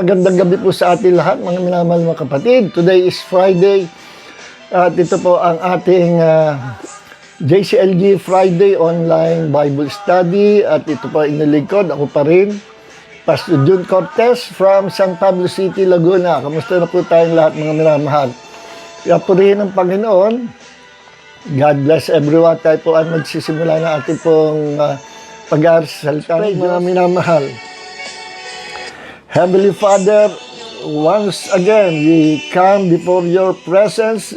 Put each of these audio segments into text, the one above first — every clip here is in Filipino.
magandang gabi po sa ating lahat, mga minamahal mga kapatid. Today is Friday at ito po ang ating JCLG Friday Online Bible Study at ito po iniligkod, ako pa rin, Pastor June Cortez from San Pablo City, Laguna. Kamusta na po tayong lahat, mga minamahal? Kaya purihin ng Panginoon. God bless everyone. Tayo po ay magsisimula na ating pong pag-aaral sa salita ng mga minamahal. Heavenly Father, once again, we come before your presence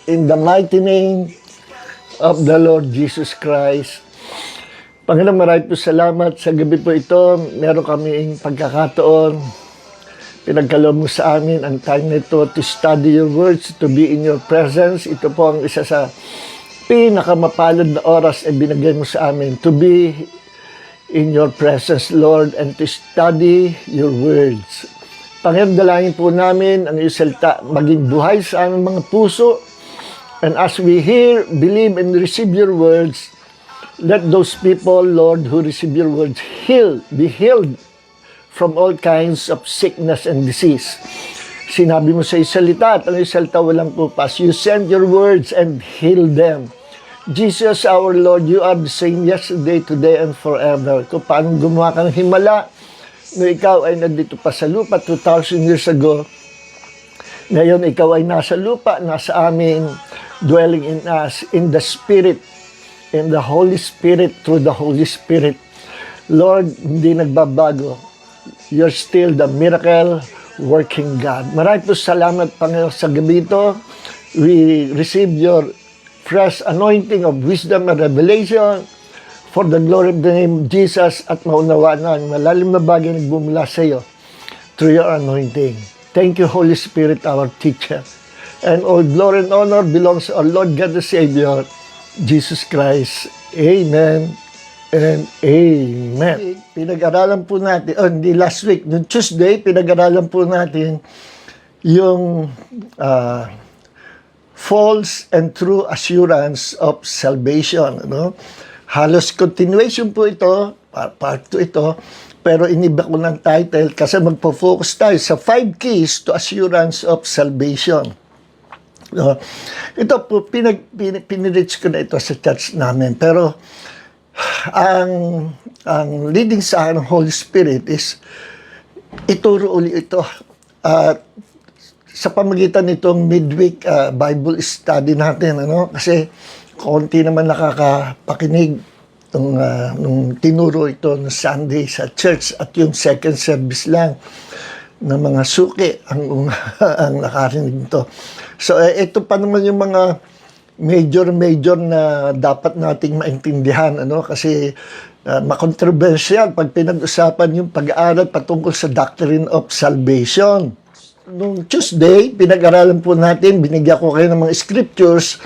in the mighty name of the Lord Jesus Christ. Panginoon, maraming po salamat sa gabi po ito. Meron kaming pagkakataon. Pinagkaloob mo sa amin ang time nito to study your words, to be in your presence. Ito po ang isa sa pinakamapalad na oras ay binigay mo sa amin. To be in your presence, Lord, and to study your words. Panginoon, dalangin po namin ang iyong salita maging buhay sa aming mga puso. And as we hear, believe, and receive your words, let those people, Lord, who receive your words, be healed from all kinds of sickness and disease. Sinabi mo sa iyong salita at ang iyong salita walang pupas. You send your words and heal them. Jesus, our Lord, you are the same yesterday, today, and forever. Kung paano gumawa ka ng himala, no ikaw ay nandito pa sa lupa 2,000 years ago, ngayon ikaw ay nasa lupa, nasa amin, dwelling in us, in the Spirit, in the Holy Spirit, through the Holy Spirit. Lord, hindi nagbabago. You're still the miracle-working God. Maraming po salamat, Panginoon, sa gabi ito. We receive your fresh anointing of wisdom and revelation for the glory of the name of Jesus at maunawaan na ang malalim na bagay nagbumula sa iyo through your anointing. Thank you, Holy Spirit, our teacher. And all glory and honor belongs to our Lord God the Savior, Jesus Christ. Amen and amen. Pinag-aralan po natin, hindi last week, noong Tuesday, pinag-aralan po natin yung false and true assurance of salvation. Ano? Halos continuation po ito, part 2 ito, pero iniba ko ng title kasi magpo-focus tayo sa 5 keys to assurance of salvation. No? Ito po, pinirich ko na ito sa church namin, pero ang leading sa akin ng Holy Spirit is ituro uli ito at sa pamagitan nitong midweek Bible study natin, ano? Kasi konti naman nakakapakinig nung tinuro ito ng Sunday sa church at yung second service lang ng mga suki ang nakarinig nito. So ito pa naman yung mga major na dapat nating maintindihan, ano? Kasi makontroversial pag pinag-usapan yung pag-aaral patungkol sa doctrine of salvation. Noong Tuesday, pinag-aralan po natin, binigyan ko kayo ng mga scriptures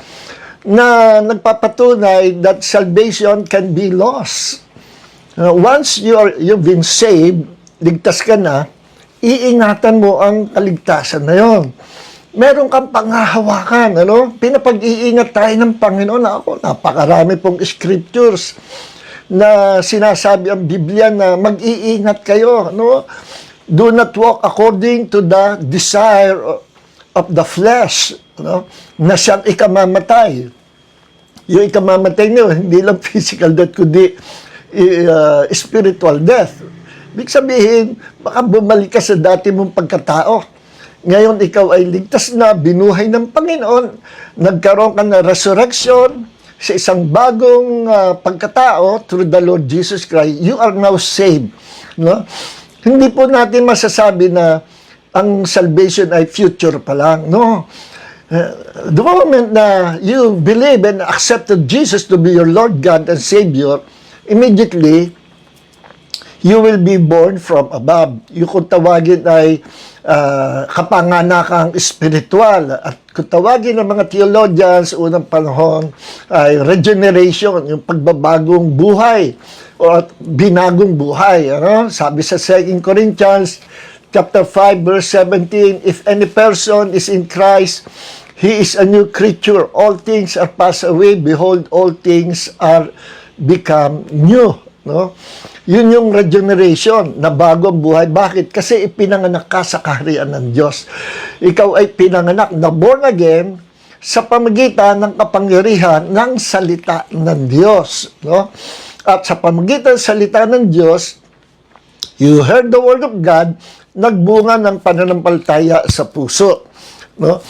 na nagpapatunay that salvation can be lost. Once you've been saved, ligtas ka na, iingatan mo ang kaligtasan na yon. Meron kang panghahawakan, ano? Pinapag-iingat tayo ng Panginoon. Ako, napakarami pong scriptures na sinasabi ang Biblia na mag-iingat kayo, no? Do not walk according to the desire of the flesh, no? Na siyang ikamamatay. Yung ikamamatay niyo, hindi lang physical death, kundi spiritual death. Ibig sabihin, baka bumalik ka sa dati mong pagkatao. Ngayon, ikaw ay ligtas na, binuhay ng Panginoon, nagkaroon ka na resurrection sa isang bagong pagkatao through the Lord Jesus Christ. You are now saved, no? Hindi po natin masasabi na ang salvation ay future pa lang. No. The moment na you believe and accepted Jesus to be your Lord God and Savior, immediately, you will be born from above. Yung kung tawagin ay kapanganakang spiritual. At kung tawagin ng mga theologians unang panahon ay regeneration, yung pagbabagong buhay o binagong buhay. Ano? Sabi sa 2 Corinthians chapter 5 verse 17, if any person is in Christ, he is a new creature. All things are passed away. Behold, all things are become new. no? Yun yung regeneration, na bago ang buhay. Bakit? Kasi ipinanganak ka sa kaharian ng Diyos. Ikaw ay pinanganak na born again sa pamagitan ng kapangyarihan ng salita ng Diyos, no? At sa pamagitan ng salita ng Diyos, you heard the word of God, nagbunga ng pananampalataya sa puso, no?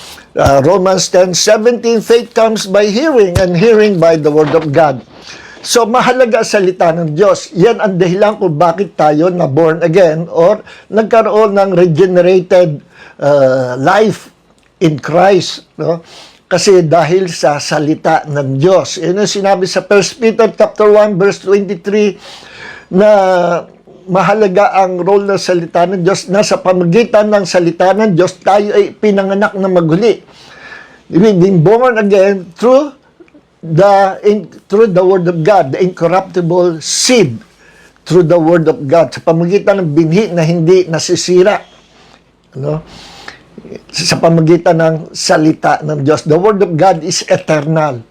Romans 10:17, faith comes by hearing, and hearing by the word of God. So, mahalaga salita ng Diyos. Yan ang dahilan kung bakit tayo na born again or nagkaroon ng regenerated life in Christ, no? Kasi dahil sa salita ng Diyos. Yan ang sinabi sa 1 Peter chapter 1 verse 23 na mahalaga ang role ng salita ng Diyos, na sa pamagitan ng salita ng Diyos, tayo ay pinanganak na maguli. We've been born again through the Word of God, the incorruptible seed, through the Word of God, sa pamagitan ng binhi na hindi nasisira, no? Sa pamagitan ng salita ng Diyos. The Word of God is eternal.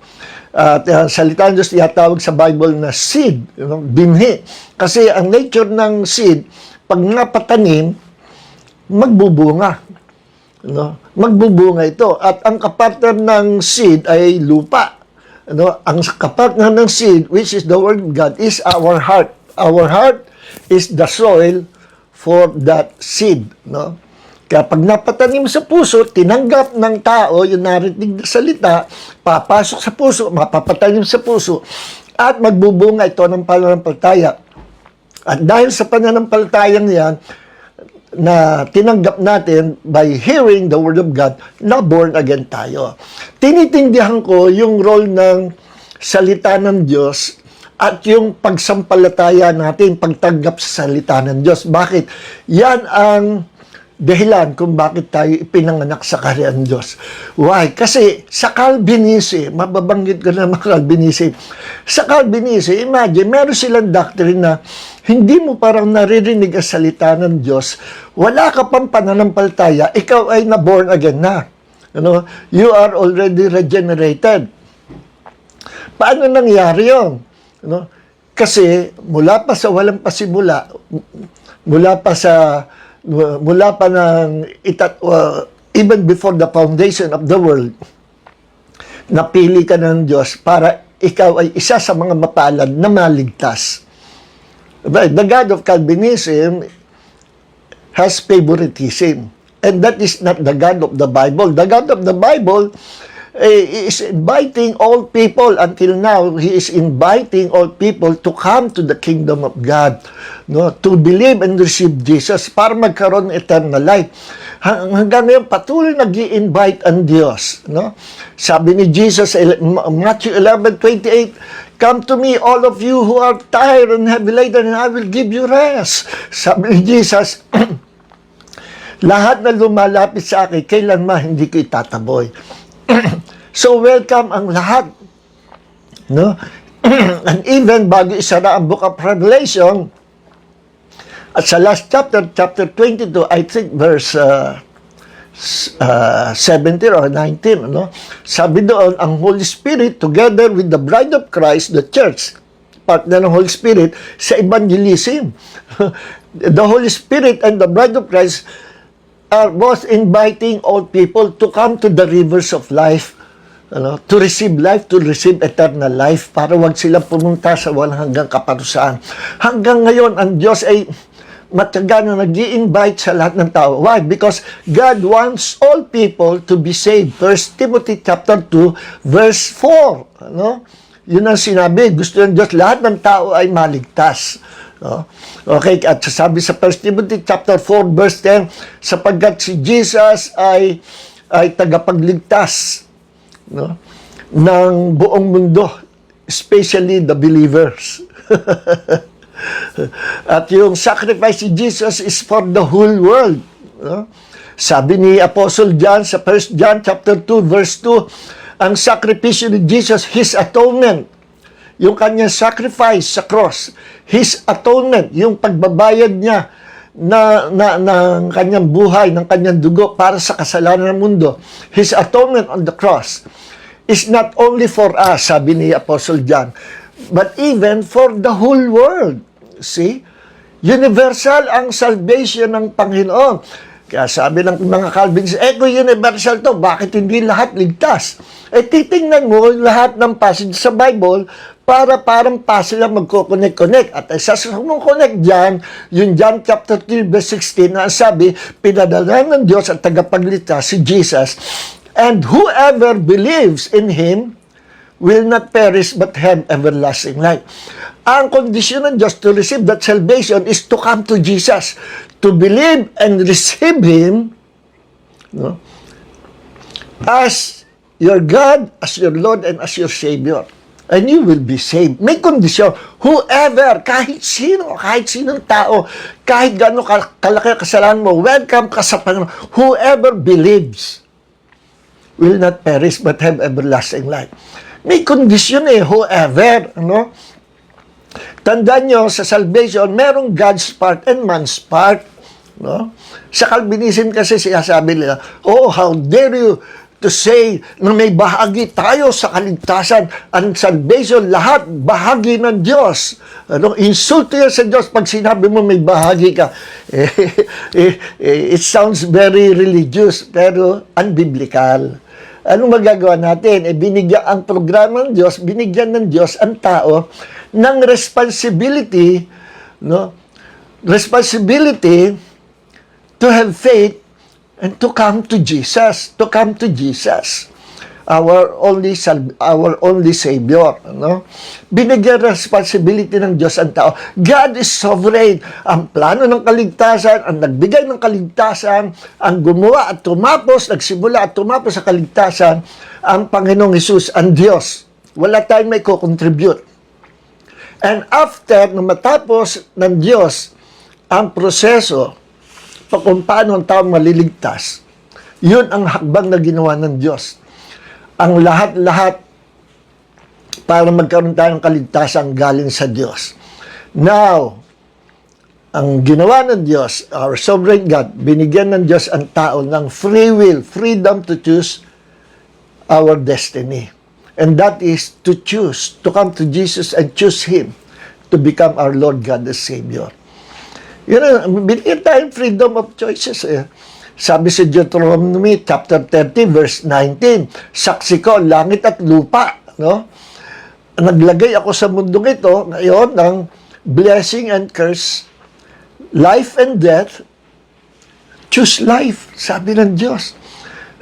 Salita ng Diyos tinatawag sa Bible na seed, binhi. Kasi ang nature ng seed, pag napatanim, magbubunga. No? Magbubunga ito. At ang kapartner ng seed ay lupa. No? Ang kapartner ng seed, which is the Word of God, is our heart. Our heart is the soil for that seed. No? Kaya pag napatanim sa puso, tinanggap ng tao yung narinig na salita, papasok sa puso, mapapatanim sa puso, at magbubunga ito ng pananampalataya. At dahil sa pananampalatayang yan, na tinanggap natin by hearing the Word of God, na born again tayo. Tinitindihan ko yung role ng salita ng Diyos at yung pagsampalataya natin, pagtanggap sa salita ng Diyos. Bakit? Yan ang dahilan kung bakit tayo ipinanganak sa kaharian ng Diyos. Why? Kasi sa Calvinism, mababanggit ko na mga Calvinism, sa Calvinism, imagine, meron silang doctrine na hindi mo parang naririnig ang salita ng Diyos, wala ka pang pananampalataya, ikaw ay na-born again na. Ano? You are already regenerated. Paano nangyari yun? Ano? Kasi mula pa sa walang pasimula, mula pa ng even before the foundation of the world, napili ka ng Diyos para ikaw ay isa sa mga mapalad na maligtas. But the God of Calvinism has favoritism. And that is not the God of the Bible. The God of the Bible is inviting all people. Until now, He is inviting all people to come to the kingdom of God, no? To believe and receive Jesus para magkaroon ng eternal life. Hanggang ngayon, patuloy nag-i-invite ang Diyos, no? Sabi ni Jesus, Matthew 11:28, come to me, all of you who are tired and heavy laden, and I will give you rest. Sabi ni Jesus, lahat na lumalapit sa akin, kailanman hindi ko itataboy. So, welcome ang lahat. No? And even bago isara ang Book of Revelation, at sa last chapter, chapter 22, I think verse 17 or 19, no? Sabi doon, ang Holy Spirit, together with the bride of Christ, the church, partner ng Holy Spirit, sa evangelism. The Holy Spirit and the bride of Christ are both inviting all people to come to the rivers of life, to receive life, to receive eternal life, para wag sila pumunta sa walang hanggang kaparusahan. Hanggang ngayon, ang Diyos ay mataga na nag-i-invite sa lahat ng tao. Why? Because God wants all people to be saved. 1 Timothy chapter 2, verse 4. Yun ang sinabi. Gusto ng Diyos, lahat ng tao ay maligtas. Okay, at sabi sa 1 Timothy chapter 4, verse 10, sapagkat si Jesus ay tagapagligtas, ng buong mundo, especially the believers. At yung sacrifice ni Jesus is for the whole world. Sabi ni Apostle John sa 1 John chapter 2 verse 2, ang sakripisyo ni Jesus, His atonement, yung kanyang sacrifice sa cross, His atonement, yung pagbabayad niya ng kanyang buhay, ng kanyang dugo para sa kasalanan ng mundo, His atonement on the cross is not only for us, sabi ni Apostle John, but even for the whole world. See? Universal ang salvation ng Panginoon. Kaya sabi ng mga Calvinists, kung universal to, bakit hindi lahat ligtas? Titingnan mo lahat ng passage sa Bible para parang puzzle lang magko-connect-connect. At isa sa connect dyan, yung John chapter 3 verse 16 na sabi, pinadala ng Diyos at tagapagligtas si Jesus, and whoever believes in Him will not perish but have everlasting life. Ang kondisyon ng Diyos to receive that salvation is to come to Jesus, to believe and receive Him, no, as your God, as your Lord, and as your Savior. And you will be saved. May kondisyon. Whoever, kahit sinong tao, kahit gano'ng kalaki kasalanan mo, welcome ka sa Panginoon. Whoever believes will not perish but have everlasting life. May kondisyon whoever, no? Tandaan nyo, sa salvation, merong God's part and man's part. No? Sa Calvinism kasi sinasabi nila, oh, how dare you to say na may bahagi tayo sa kaligtasan. Ang salvation, lahat bahagi ng Diyos. Ano? Insulto yan sa Diyos pag sinabi mo may bahagi ka. It sounds very religious, pero unbiblical. Anong magagawa natin? Binigyan ang programa ng Diyos, binigyan ng Diyos ang tao ng responsibility, no? Responsibility to have faith and to come to Jesus, our only Savior, no? Binigyan responsibility ng Diyos ang tao. God is sovereign. Ang plano ng kaligtasan, ang nagbigay ng kaligtasan, ang gumawa at tumapos, nagsimula at tumapos sa kaligtasan, ang Panginoong Hesus, ang Diyos. Wala tayong may ko-contribute. And after na matapos ng Diyos ang proseso kung paano ang tao maliligtas, yun ang hakbang na ginawa ng Diyos. Ang lahat-lahat para magkaroon tayo ng kaligtasan galing sa Diyos. Now, ang ginawa ng Diyos, our sovereign God, binigyan ng Diyos ang tao ng free will, freedom to choose our destiny. And that is to choose, to come to Jesus and choose Him to become our Lord God and Savior. Binigyan tayong freedom of choices. Sabi sa Deuteronomy chapter 30 verse 19, saksi ko langit at lupa, no? Naglagay ako sa mundong ito ngayon ng blessing and curse, life and death. Choose life, sabi ng Diyos.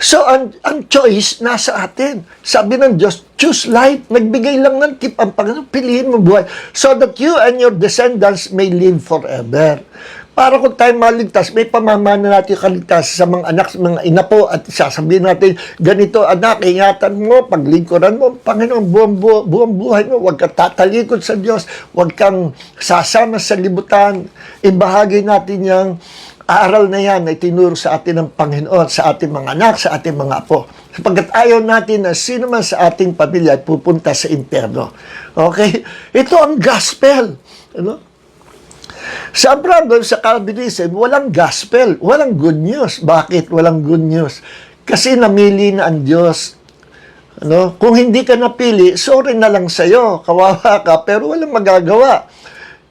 So, ang choice nasa atin. Sabi ng Diyos, choose life. Nagbigay lang ng tip ang Panginoon, piliin mo buhay. So that you and your descendants may live forever. Para kung tayo maligtas, may pamamana natin kaligtas sa mga anak, sa mga inapo, at sasabihin natin, ganito anak, ingatan mo, paglingkuran mo, Panginoon, buong buhay mo, huwag kang tatalikod sa Diyos, huwag kang sasama sa libutan, ibahagi natin yung aral na yan ay tinuro sa atin ng Panginoon, sa ating mga anak, sa ating mga apo. Sapagkat ayaw natin na sino man sa ating pamilya ay pupunta sa impyerno. Okay? Ito ang gospel. Ano? Sa problem sa Calvinism, walang gospel, walang good news. Bakit walang good news? Kasi namili na ang Diyos. Ano? Kung hindi ka napili, sorry na lang sa'yo. Kawawa ka, pero walang magagawa.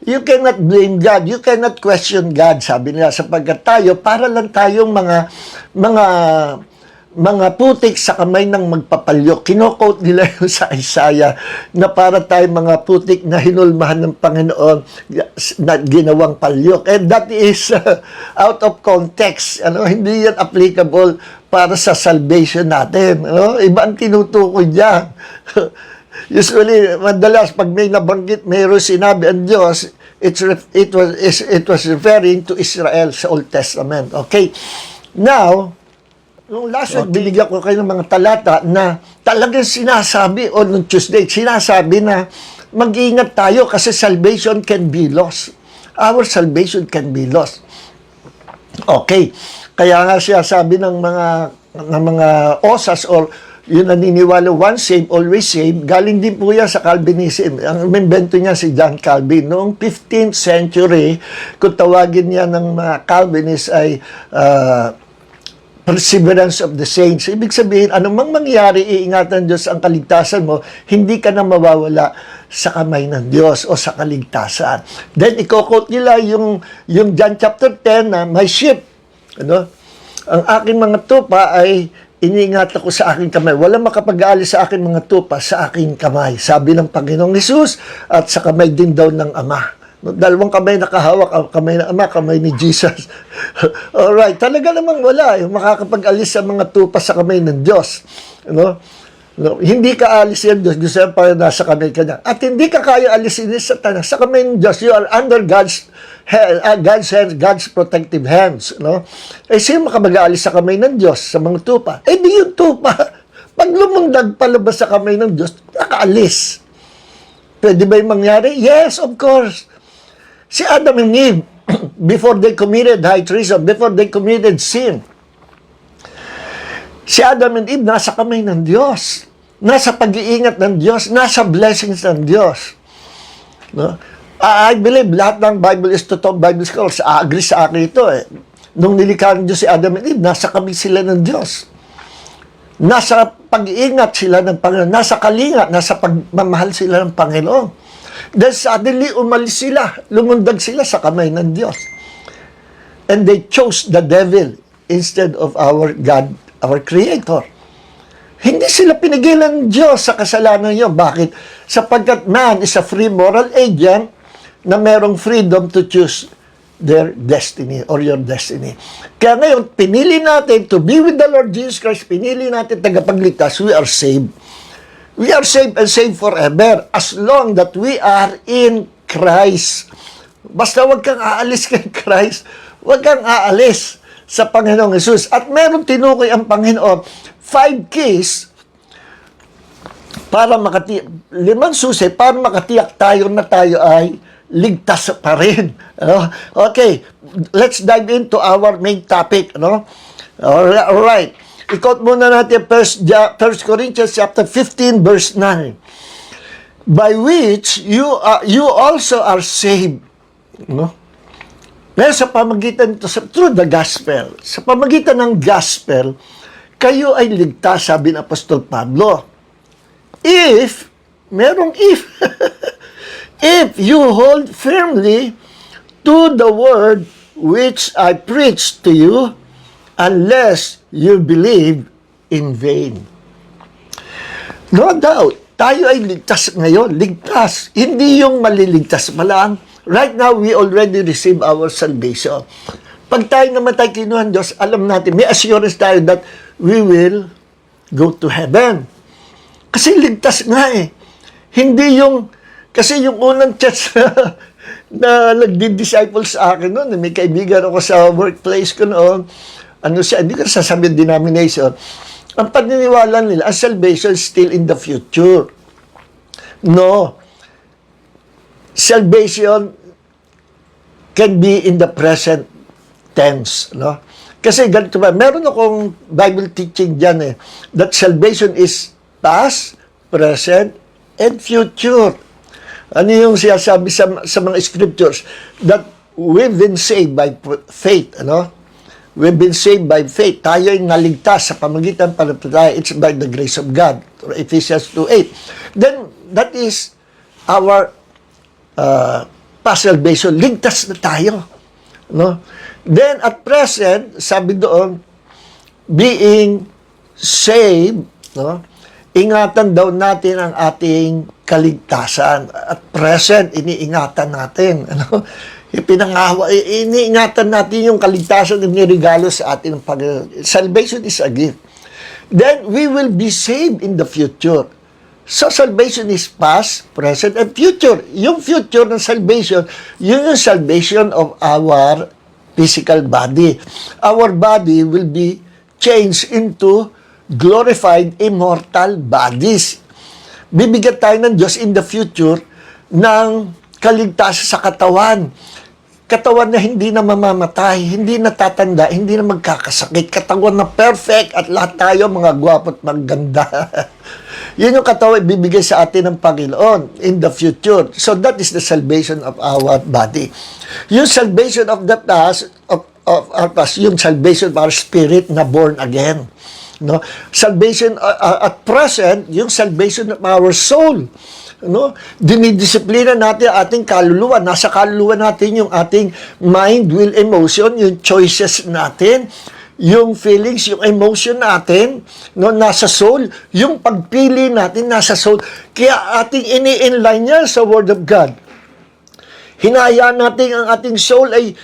You cannot blame God. You cannot question God, sabi nila, sapagkat tayo, para lang tayong mga putik sa kamay ng magpapalyok. Kino-quote nila yung sa Isaiah na para tayong mga putik na hinulmahan ng Panginoon na ginawang palyok. And that is out of context. Ano? Hindi yan applicable para sa salvation natin. Ano? Iba ang tinutukoy niya. Usually, madalas, pag may nabanggit, mayroon sinabi ang Diyos, it was referring to Israel sa Old Testament. Okay? Now, nung last week, binigyan ko kayo ng mga talata na talagang sinasabi, o nung Tuesday, sinasabi na mag-iingat tayo kasi salvation can be lost. Our salvation can be lost. Okay. Kaya nga siya sabi ng mga osas or yung naniniwala, once saved, always saved, galing din po yan sa Calvinism. Ang invento niya si John Calvin. Noong 15th century, kung tawagin niya ng mga Calvinist ay perseverance of the saints. Ibig sabihin, anumang mangyari, iingatan ng Diyos ang kaligtasan mo, hindi ka na mawawala sa kamay ng Diyos o sa kaligtasan. Then, i-quote nila yung John chapter 10 na, my sheep, ano? Ang aking mga tupa ay iniingat ako sa aking kamay. Walang makapag-aalis sa aking mga tupa sa aking kamay. Sabi ng Panginoong Hesus at sa kamay din daw ng Ama. Dalawang kamay nakahawak, ang kamay ng Ama, kamay ni Jesus. Alright, talaga namang wala. Yung makakapag-alis sa mga tupa sa kamay ng Diyos. No? No, hindi ka alis yan Diyos. Gusto yan para nasa kamay ka niya. At hindi ka kaya alisin sa Satanas sa kamay ng Diyos. You are under God's hands, God's protective hands. No? Eh, sino makapag-aalis sa kamay ng Diyos sa mga tupa? Eh, di yung tupa. Pag lumundag palabas sa kamay ng Diyos, nakaalis. Pwede ba yung mangyari? Yes, of course. Si Adam and Eve, before they committed high treason, before they committed sin, si Adam and Eve nasa kamay ng Diyos. Nasa pag-iingat ng Diyos. Nasa blessings ng Diyos. No? I believe lahat ng Bible is totoo. Bible scholars, agree sa akin ito. Nung nilikha ng Diyos si Adam and Eve, nasa kamay sila ng Diyos. Nasa pag-iingat sila ng Panginoon. Nasa kalinga, nasa pagmamahal sila ng Panginoon. Then suddenly, umalis sila. Lumundag sila sa kamay ng Diyos. And they chose the devil instead of our God, our Creator. Hindi sila pinigilan ng Diyos sa kasalanan niyo. Bakit? Sapagkat man is a free moral agent na merong freedom to choose their destiny or your destiny. Kaya ngayon, pinili natin to be with the Lord Jesus Christ, pinili natin tagapagligtas, we are saved. We are saved and saved forever as long that we are in Christ. Basta wag kang aalis kay Christ, wag kang aalis sa Panginoong Hesus. At meron tinukoy ang Panginoon, 5 keys para makatiyak, 5 susi para makatiyak tayo na tayo ay ligtas pa rin. Okay, let's dive into our main topic. All right. I-quote muna natin 1 Corinthians chapter 15 verse 9. By which you also are saved. No? Pero sa pamagitan ito, through the gospel, sa pamagitan ng gospel, kayo ay ligtas, sabi ng Apostol Pablo. Merong if, if you hold firmly to the word which I preached to you, unless you believe in vain. No doubt, tayo ay ligtas ngayon. Ligtas. Hindi yung maliligtas pa lang. Right now, we already receive our salvation. Pag tayo namatay kinuha ng Diyos, alam natin, may assurance tayo that we will go to heaven. Kasi ligtas nga eh. Hindi yung, kasi yung unang church na nagdi-disciple sa akin noon, may kaibigan ako sa workplace ko noon, hindi ko sasabihin denomination, ang paniniwala nila, ang salvation is still in the future. No. Salvation can be in the present tense. No? Kasi ganito ba, meron akong Bible teaching dyan that salvation is past, present, and future. Ano yung siyasabi sa mga scriptures? That we've been saved by faith. We've been saved by faith. Tayo ay naligtas sa pamagitan pananampalataya. It's by the grace of God. Ephesians 2:8. Then, that is our past salvation. Ligtas na tayo. No? Then, at present, sabi doon, being saved, ingatan daw natin ang ating kaligtasan. At present, iniingatan natin. Iniingatan natin yung kaligtasan na nirigalo sa atin ng Panginoon. Salvation is a gift. Then, we will be saved in the future. So, salvation is past, present, and future. Yung future ng salvation, yun yung salvation of our physical body. Our body will be changed into glorified, immortal bodies. Bibigyan tayo ng Diyos in the future ng kaligtasan sa katawan. Katawan na hindi na mamamatay, hindi na tatanda, hindi na magkakasakit. Katawan na perfect at lahat tayo mga gwapo at maganda. Yun yung katawan bibigay sa atin ng Panginoon in the future. So that is the salvation of our body. Yung salvation of the past, of our past, yung salvation of our spirit na born again. No? Salvation at present, yung salvation of our soul. No? Dinidisiplina natin ating kaluluwa. Nasa kaluluwa natin yung ating mind, will, emotion, yung choices natin, yung feelings, yung emotion natin, no, nasa soul, yung pagpili natin nasa soul. Kaya ating ini-inline yan sa Word of God. Hinayaan natin ang ating soul ay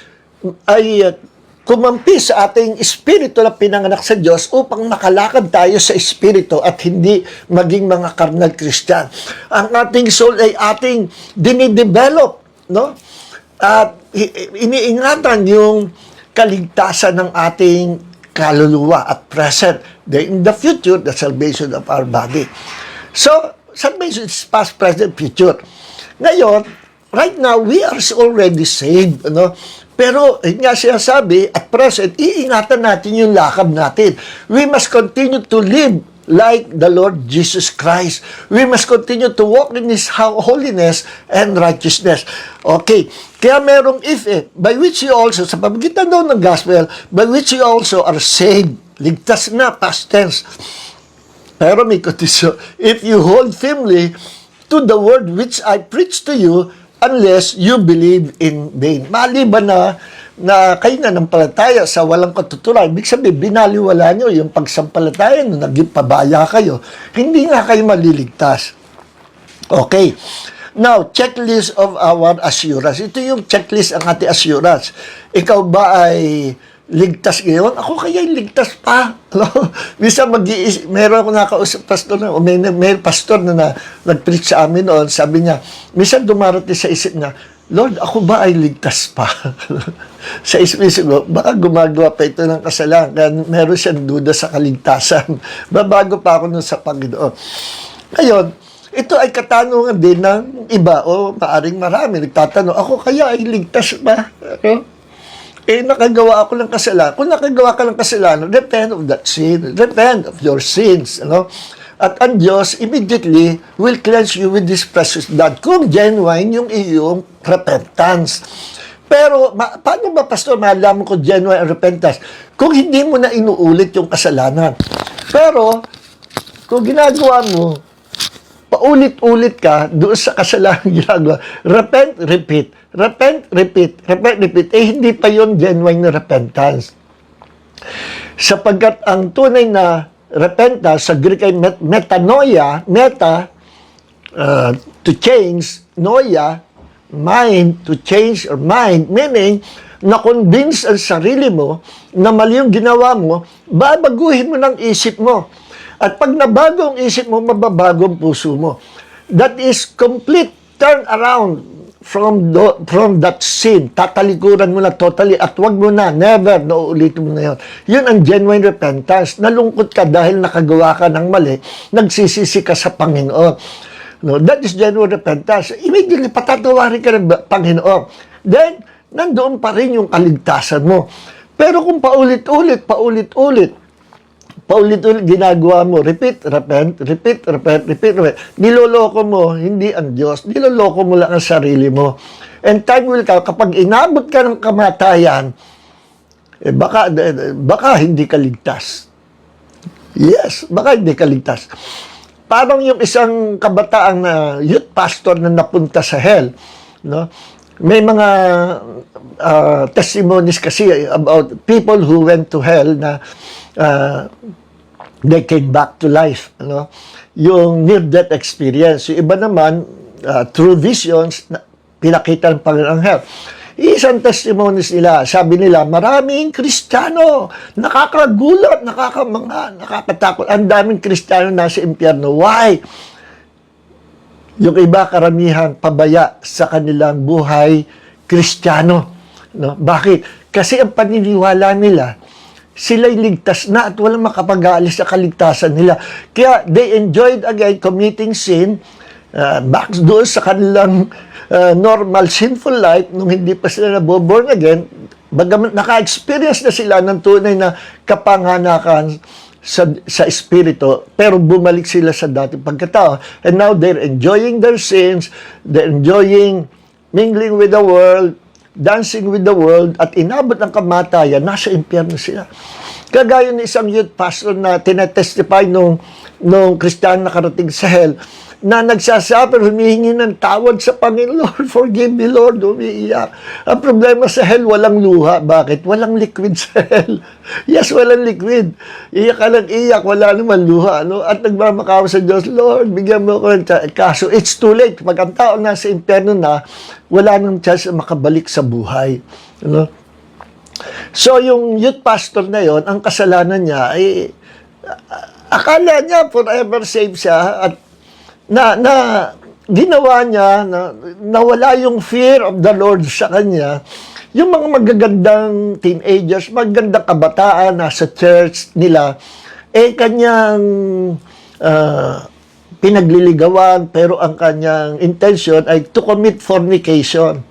kumampi sa ating espiritu na pinanganak sa Diyos upang makalakad tayo sa espiritu at hindi maging mga carnal Christian. Ang ating soul ay ating dinidevelop, no? At iniingatan yung kaligtasan ng ating kaluluwa at present. In the future, the salvation of our body. So, salvation is past, present, future. Ngayon, right now, we are already saved, no? Pero, yun nga siya sabi, at present, iingatan natin yung lakad natin. We must continue to live like the Lord Jesus Christ. We must continue to walk in His holiness and righteousness. Okay. Kaya merong by which you also, sa pamagitan daw ng gospel, by which you also are saved. Ligtas na, past tense. Pero may kondisyon, if you hold firmly to the word which I preach to you, unless you believe in vain. Maliban na kayo na nampalataya sa walang katuturan, ibig sabihin, binaliwala nyo yung pagsampalataya nung naging pabaya kayo, hindi nga kayo maliligtas. Okay. Now, checklist of our assurance. Ito yung checklist ang ating assurance. Ikaw ba ay ligtas ngayon? Ako kaya ligtas pa. Minsan meron ako nakausap pastor na, o may pastor na nag-preach sa amin noon, sabi niya, minsan dumarating sa isip niya, Lord, ako ba ay ligtas pa? Sa isip ko, baka gumagawa pa ito ng kasalanan, kaya meron siyang duda sa kaligtasan. Babago pa ako nun sa Panginoon. Ngayon, ito ay katanungan din ng iba, o maaring marami, nagtatanong, ako kaya ay ligtas pa? Nakagawa ako ng kasalanan. Kung nakagawa ka ng kasalanan, repent of that sin. Repent of your sins. At ang Diyos immediately will cleanse you with His precious blood. Kung genuine yung iyong repentance. Pero, paano ba, Pastor, malaman ko genuine repentance? Kung hindi mo na inuulit yung kasalanan. Pero, kung ginagawa mo, paulit-ulit ka doon sa kasalanan ginagawa. Repent, repeat. Repent, repeat. Repent, repeat. Hindi pa yon genuine na repentance. Sapagkat ang tunay na repentance sa Greek ay metanoia, to change, noia, mind, to change or mind, meaning, na-convince ang sarili mo na mali yung ginawa mo, babaguhin mo ng isip mo. At pag nabago ang isip mo, mababago ang puso mo. That is complete turn around from that sin. Tatalikuran mo na totally at wag mo na, never, nauulitin mo na yun. Yun ang genuine repentance. Nalungkot ka dahil nakagawa ka ng mali, nagsisisi ka sa Panginoon. No, that is genuine repentance. Immediately, patatawarin ka ng Panginoon. Then, nandoon pa rin yung kaligtasan mo. Pero kung paulit-ulit ginagawa mo, repeat, repent, repeat, repent, repeat, repent. Niloloko mo, hindi ang Diyos. Niloloko mo lang ang sarili mo. And time will come, kapag inabot ka ng kamatayan, baka hindi ka ligtas. Yes, baka hindi ka ligtas. Parang yung isang kabataang youth pastor na napunta sa hell, no? May mga testimonies kasi about people who went to hell na they came back to life. Yung near-death experience. Yung iba naman, through visions, pinakita ng Panginoon hell. Isang testimonies nila, sabi nila, maraming Kristiyano, nakakagulat, nakakatakot. Ang daming Kristiyano nasa impyerno. Why? Yung iba karamihan pabaya sa kanilang buhay Kristiyano. No? Bakit? Kasi ang paniniwala nila, sila'y ligtas na at walang makapag-aalis sa kaligtasan nila. Kaya they enjoyed again committing sin back doon sa kanilang normal sinful life nung hindi pa sila naboborn again. Bagaman naka-experience na sila ng tunay na kapanganakan sa espiritu, pero bumalik sila sa dating pagkatao. And now they're enjoying their sins, they're enjoying mingling with the world, dancing with the world, at inabot ng kamatayan, nasa impyerno sila. Kagaya ng isang youth pastor na tinetestify nung Kristiyano na karating sa hell, na nagsasabi, humihingi ng tawad sa Panginoon, Lord, forgive me, Lord, umiiyak. Ang problema sa hell, walang luha. Bakit? Walang liquid sa hell. Yes, walang liquid. Iyak ka lang iyak, wala naman luha. No? At nagmamakawa sa Diyos, Lord, bigyan mo ko. Kaso, it's too late. Pag ang tao nasa impyerno na, wala nang chance na makabalik sa buhay. No? So, yung youth pastor na yon, ang kasalanan niya ay akala niya forever saved siya at ginawa niya na nawala yung fear of the Lord sa kanya. Yung mga magagandang teenagers, magagandang kabataan nasa church nila, kanyang pinagliligawan, pero ang kanyang intention ay to commit fornication.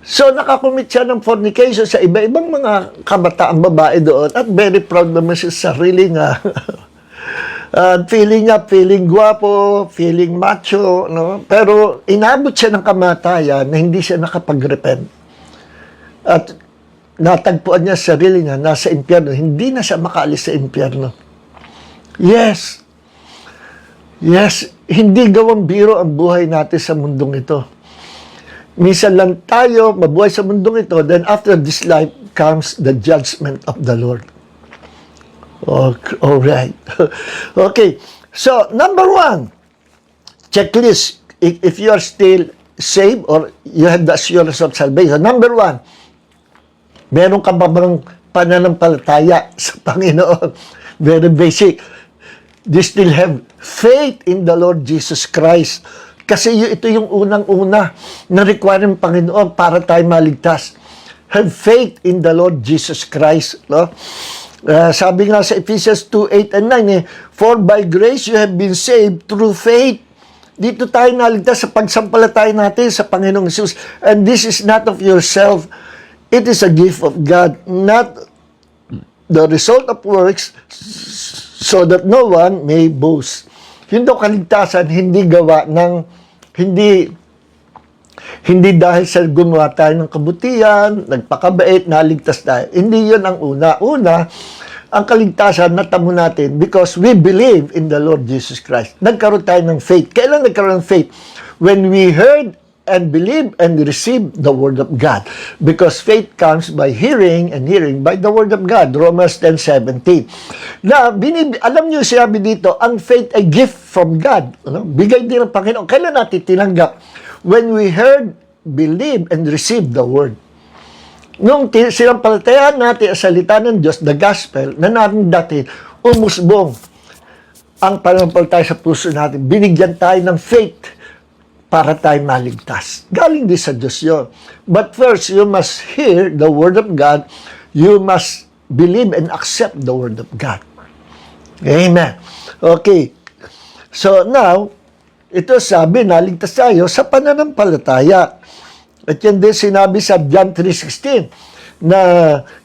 So, nakakommit siya ng fornication sa iba-ibang mga kabataang babae doon at very proud naman siya sa sarili nga. Feeling gwapo, feeling macho, no? Pero inabot siya ng kamatayan na hindi siya nakapag-repent. At natagpuan niya sa sarili niya, nasa impyerno, hindi na siya makaalis sa impyerno. Yes, hindi gawang biro ang buhay natin sa mundong ito. Minsan lang tayo mabuhay sa mundong ito, then after this life comes the judgment of the Lord. All right. Okay. So, number 1, checklist. If you are still saved or you have the assurance of salvation. Number 1, meron ka ba bang pananampalataya sa Panginoon? Very basic. Do you still have faith in the Lord Jesus Christ? Kasi ito yung unang-una na requirement ng Panginoon para tayo maligtas. Have faith in the Lord Jesus Christ. No? Sabi nga sa Ephesians 2:8 and 9, for by grace you have been saved through faith. Dito tayo naligtas sa pagsampalataya natin sa Panginoong Jesus. And this is not of yourself. It is a gift of God, not the result of works, so that no one may boast. Yun daw kaligtasan, hindi gawa ng, hindi dahil sa gumawa tayo ng kabutihan, nagpakabait, naligtas tayo. Hindi yun ang una. Una, ang kaligtasan natamo natin because we believe in the Lord Jesus Christ. Nagkaroon tayo ng faith. Kailan nagkaroon ng faith? When we heard and believe and receive the Word of God. Because faith comes by hearing and hearing by the Word of God. Romans 10:17. Na, alam niyo sinabi dito, ang faith ay gift from God. Ano? Bigay din ng Panginoon. Kailan natin tinanggap? When we heard, believe, and receive the Word. Nung sinampalatayan natin ang salita ng Diyos, the gospel, na natin dati, umusbong ang pananampalataya sa puso natin. Binigyan tayo ng faith para tayo maligtas. Galing din sa Diyos yun. But first, you must hear the Word of God. You must believe and accept the Word of God. Amen. Okay. So now, ito sabi, naligtas tayo sa pananampalataya. At yan din sinabi sa John 3:16 na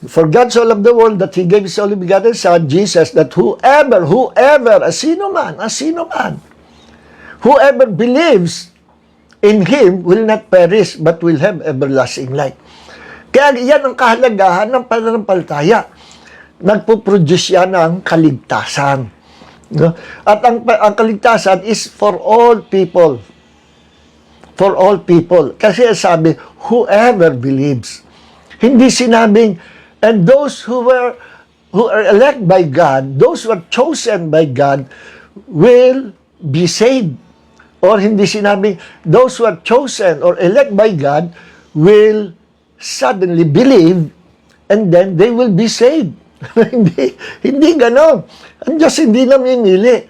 for God so loved the world that He gave His only begotten Son, Jesus, that whoever, sino man, whoever believes in Him will not perish but will have everlasting life. Kaya yan ang kahalagahan ng pananampalataya. Nagpo-produce yan ng kaligtasan. No? At ang kaligtasan is for all people. For all people. Kasi sabi, whoever believes. Hindi sinabing, and those who are elect by God, those who are chosen by God, will be saved. Or hindi sinabing, those who are chosen or elect by God will suddenly believe and then they will be saved. hindi ganon. Ang Diyos hindi namimili.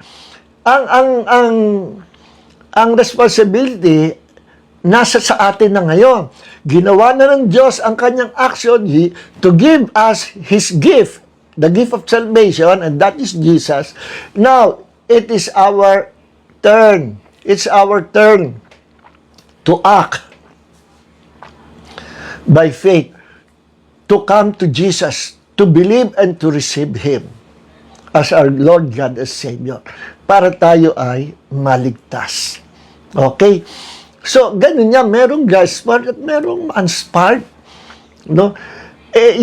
Ang responsibility nasa sa atin na ngayon. Ginawa na ng Diyos ang kanyang action to give us His gift, the gift of salvation, and that is Jesus. Now, it is our turn. It's our turn to act by faith, to come to Jesus, to believe and to receive Him as our Lord God and Savior, para tayo ay maligtas. Okay? So, ganun niya, merong God-spark at merong unspark. No?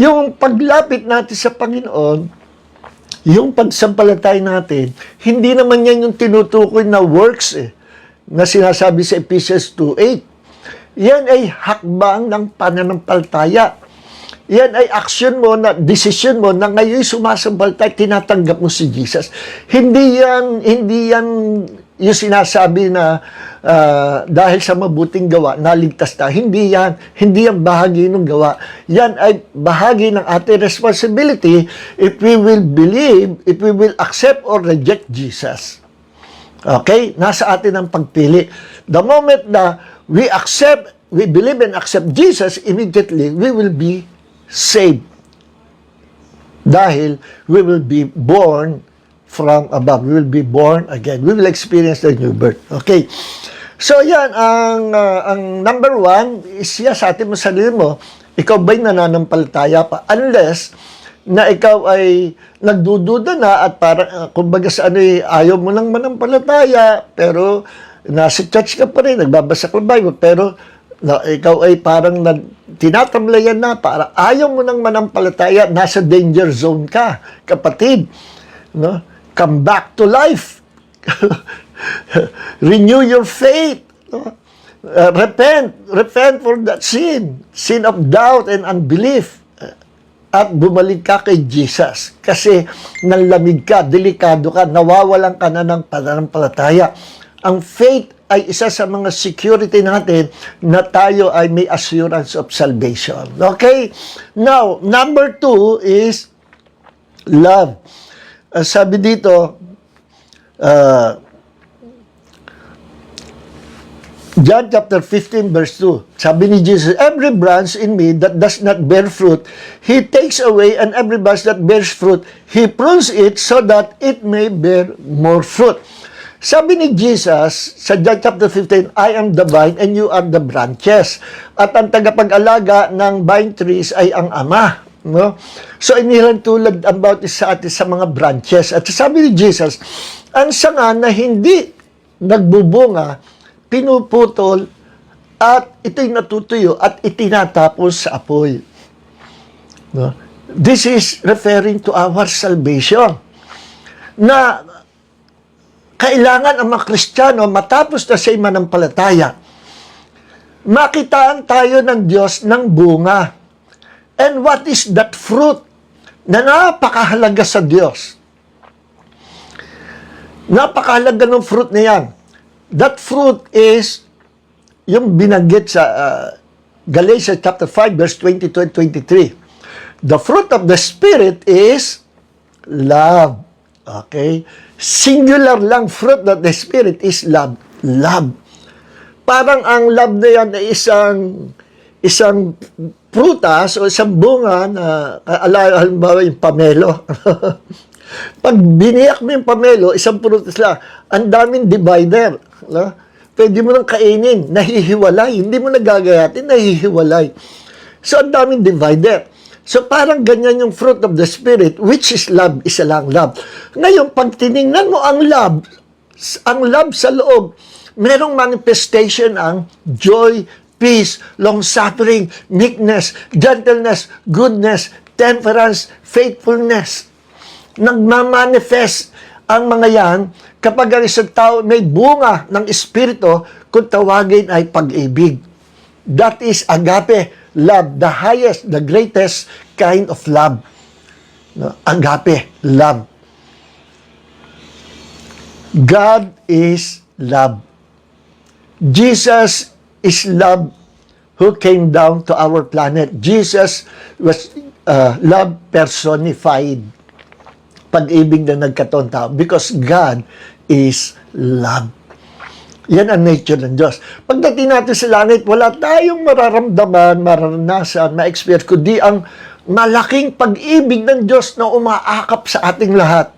Yung paglapit natin sa Panginoon, yung pagsampalatay natin, hindi naman yan yung tinutukoy na works na sinasabi sa Ephesians 2:8. Yan ay hakbang ng pananampalataya. Yan ay action mo, na decision mo na ngayon sumasampalatay, tinatanggap mo si Jesus. Hindi yan yung sinasabi na dahil sa mabuting gawa, naligtas na. Hindi yan bahagi ng gawa. Yan ay bahagi ng ating responsibility if we will believe, if we will accept or reject Jesus. Okay? Nasa atin ang pagpili. The moment na we believe and accept Jesus, immediately we will be saved. Dahil we will be born from above. We will be born again. We will experience the new birth. Okay. So yan, ang number one is sa atin mo sarili mo, ikaw ba'y nananampalataya pa? Unless na ikaw ay nagdududa na at parang, kumbaga sa ayaw mo nang manampalataya, pero nasa church ka pa rin, nagbabasa ka ng Bible, pero ikaw ay parang tinatamlayan na, para ayaw mo nang manampalataya, nasa danger zone ka, kapatid. No? Come back to life. Renew your faith. No? Repent for that sin of doubt and unbelief. At bumalik ka kay Jesus. Kasi nanlamig ka, delikado ka, nawawalan ka na ng pananampalataya. Ang faith ay isa sa mga security natin na tayo ay may assurance of salvation. Okay? Now, number 2 is love. Sabi dito, John chapter 15 verse 2, sabi ni Jesus, every branch in me that does not bear fruit, He takes away, and every branch that bears fruit, He prunes it so that it may bear more fruit. Sabi ni Jesus sa John chapter 15, I am the vine and you are the branches. At ang tagapag-alaga ng vine trees ay ang Ama. No? So, inilang tulad about sa atin sa mga branches. At sabi ni Jesus, ang sanga na hindi nagbubunga, pinuputol at ito'y natutuyo at itinatapos sa apoy. No? This is referring to our salvation. Na kailangan ang mga Kristiyano matapos na sa mananampalataya, makitaan tayo ng Diyos ng bunga. And what is that fruit na napakahalaga sa Diyos? Napakahalaga ng fruit na yan. That fruit is yung binanggit sa Galatians chapter 5 verse 22 and 23. The fruit of the Spirit is love. Okay? Singular lang fruit of the Spirit is love. Love. Parang ang love na yan ay isang prutas o isang bunga na halimbawa yung pamelo. Pag biniyak mo yung pamelo, isang prutas lang, ang daming divider. No? Pwede mo nang kainin, nahihiwalay. Hindi mo nagagayatin, nahihiwalay. So, ang daming divider. So, parang ganyan yung fruit of the Spirit, which is love, isa lang love. Ngayon, pag tinignan mo ang love sa loob, merong manifestation ang joy, peace, long-suffering, meekness, gentleness, goodness, temperance, faithfulness. Nagmamanifest ang mga yan kapag ang isang tao may bunga ng Espiritu kung tawagin ay pag-ibig. That is agape love, the highest, the greatest kind of love. No? Agape love. God is love. Jesus is love who came down to our planet. Jesus was love personified. Pag-ibig na nagkataon tao. Because God is love. Yan ang nature ng Diyos. Pagdating natin sa langit, wala tayong mararamdaman, maranasan, ma-experience, kundi ang malaking pag-ibig ng Diyos na umaakap sa ating lahat.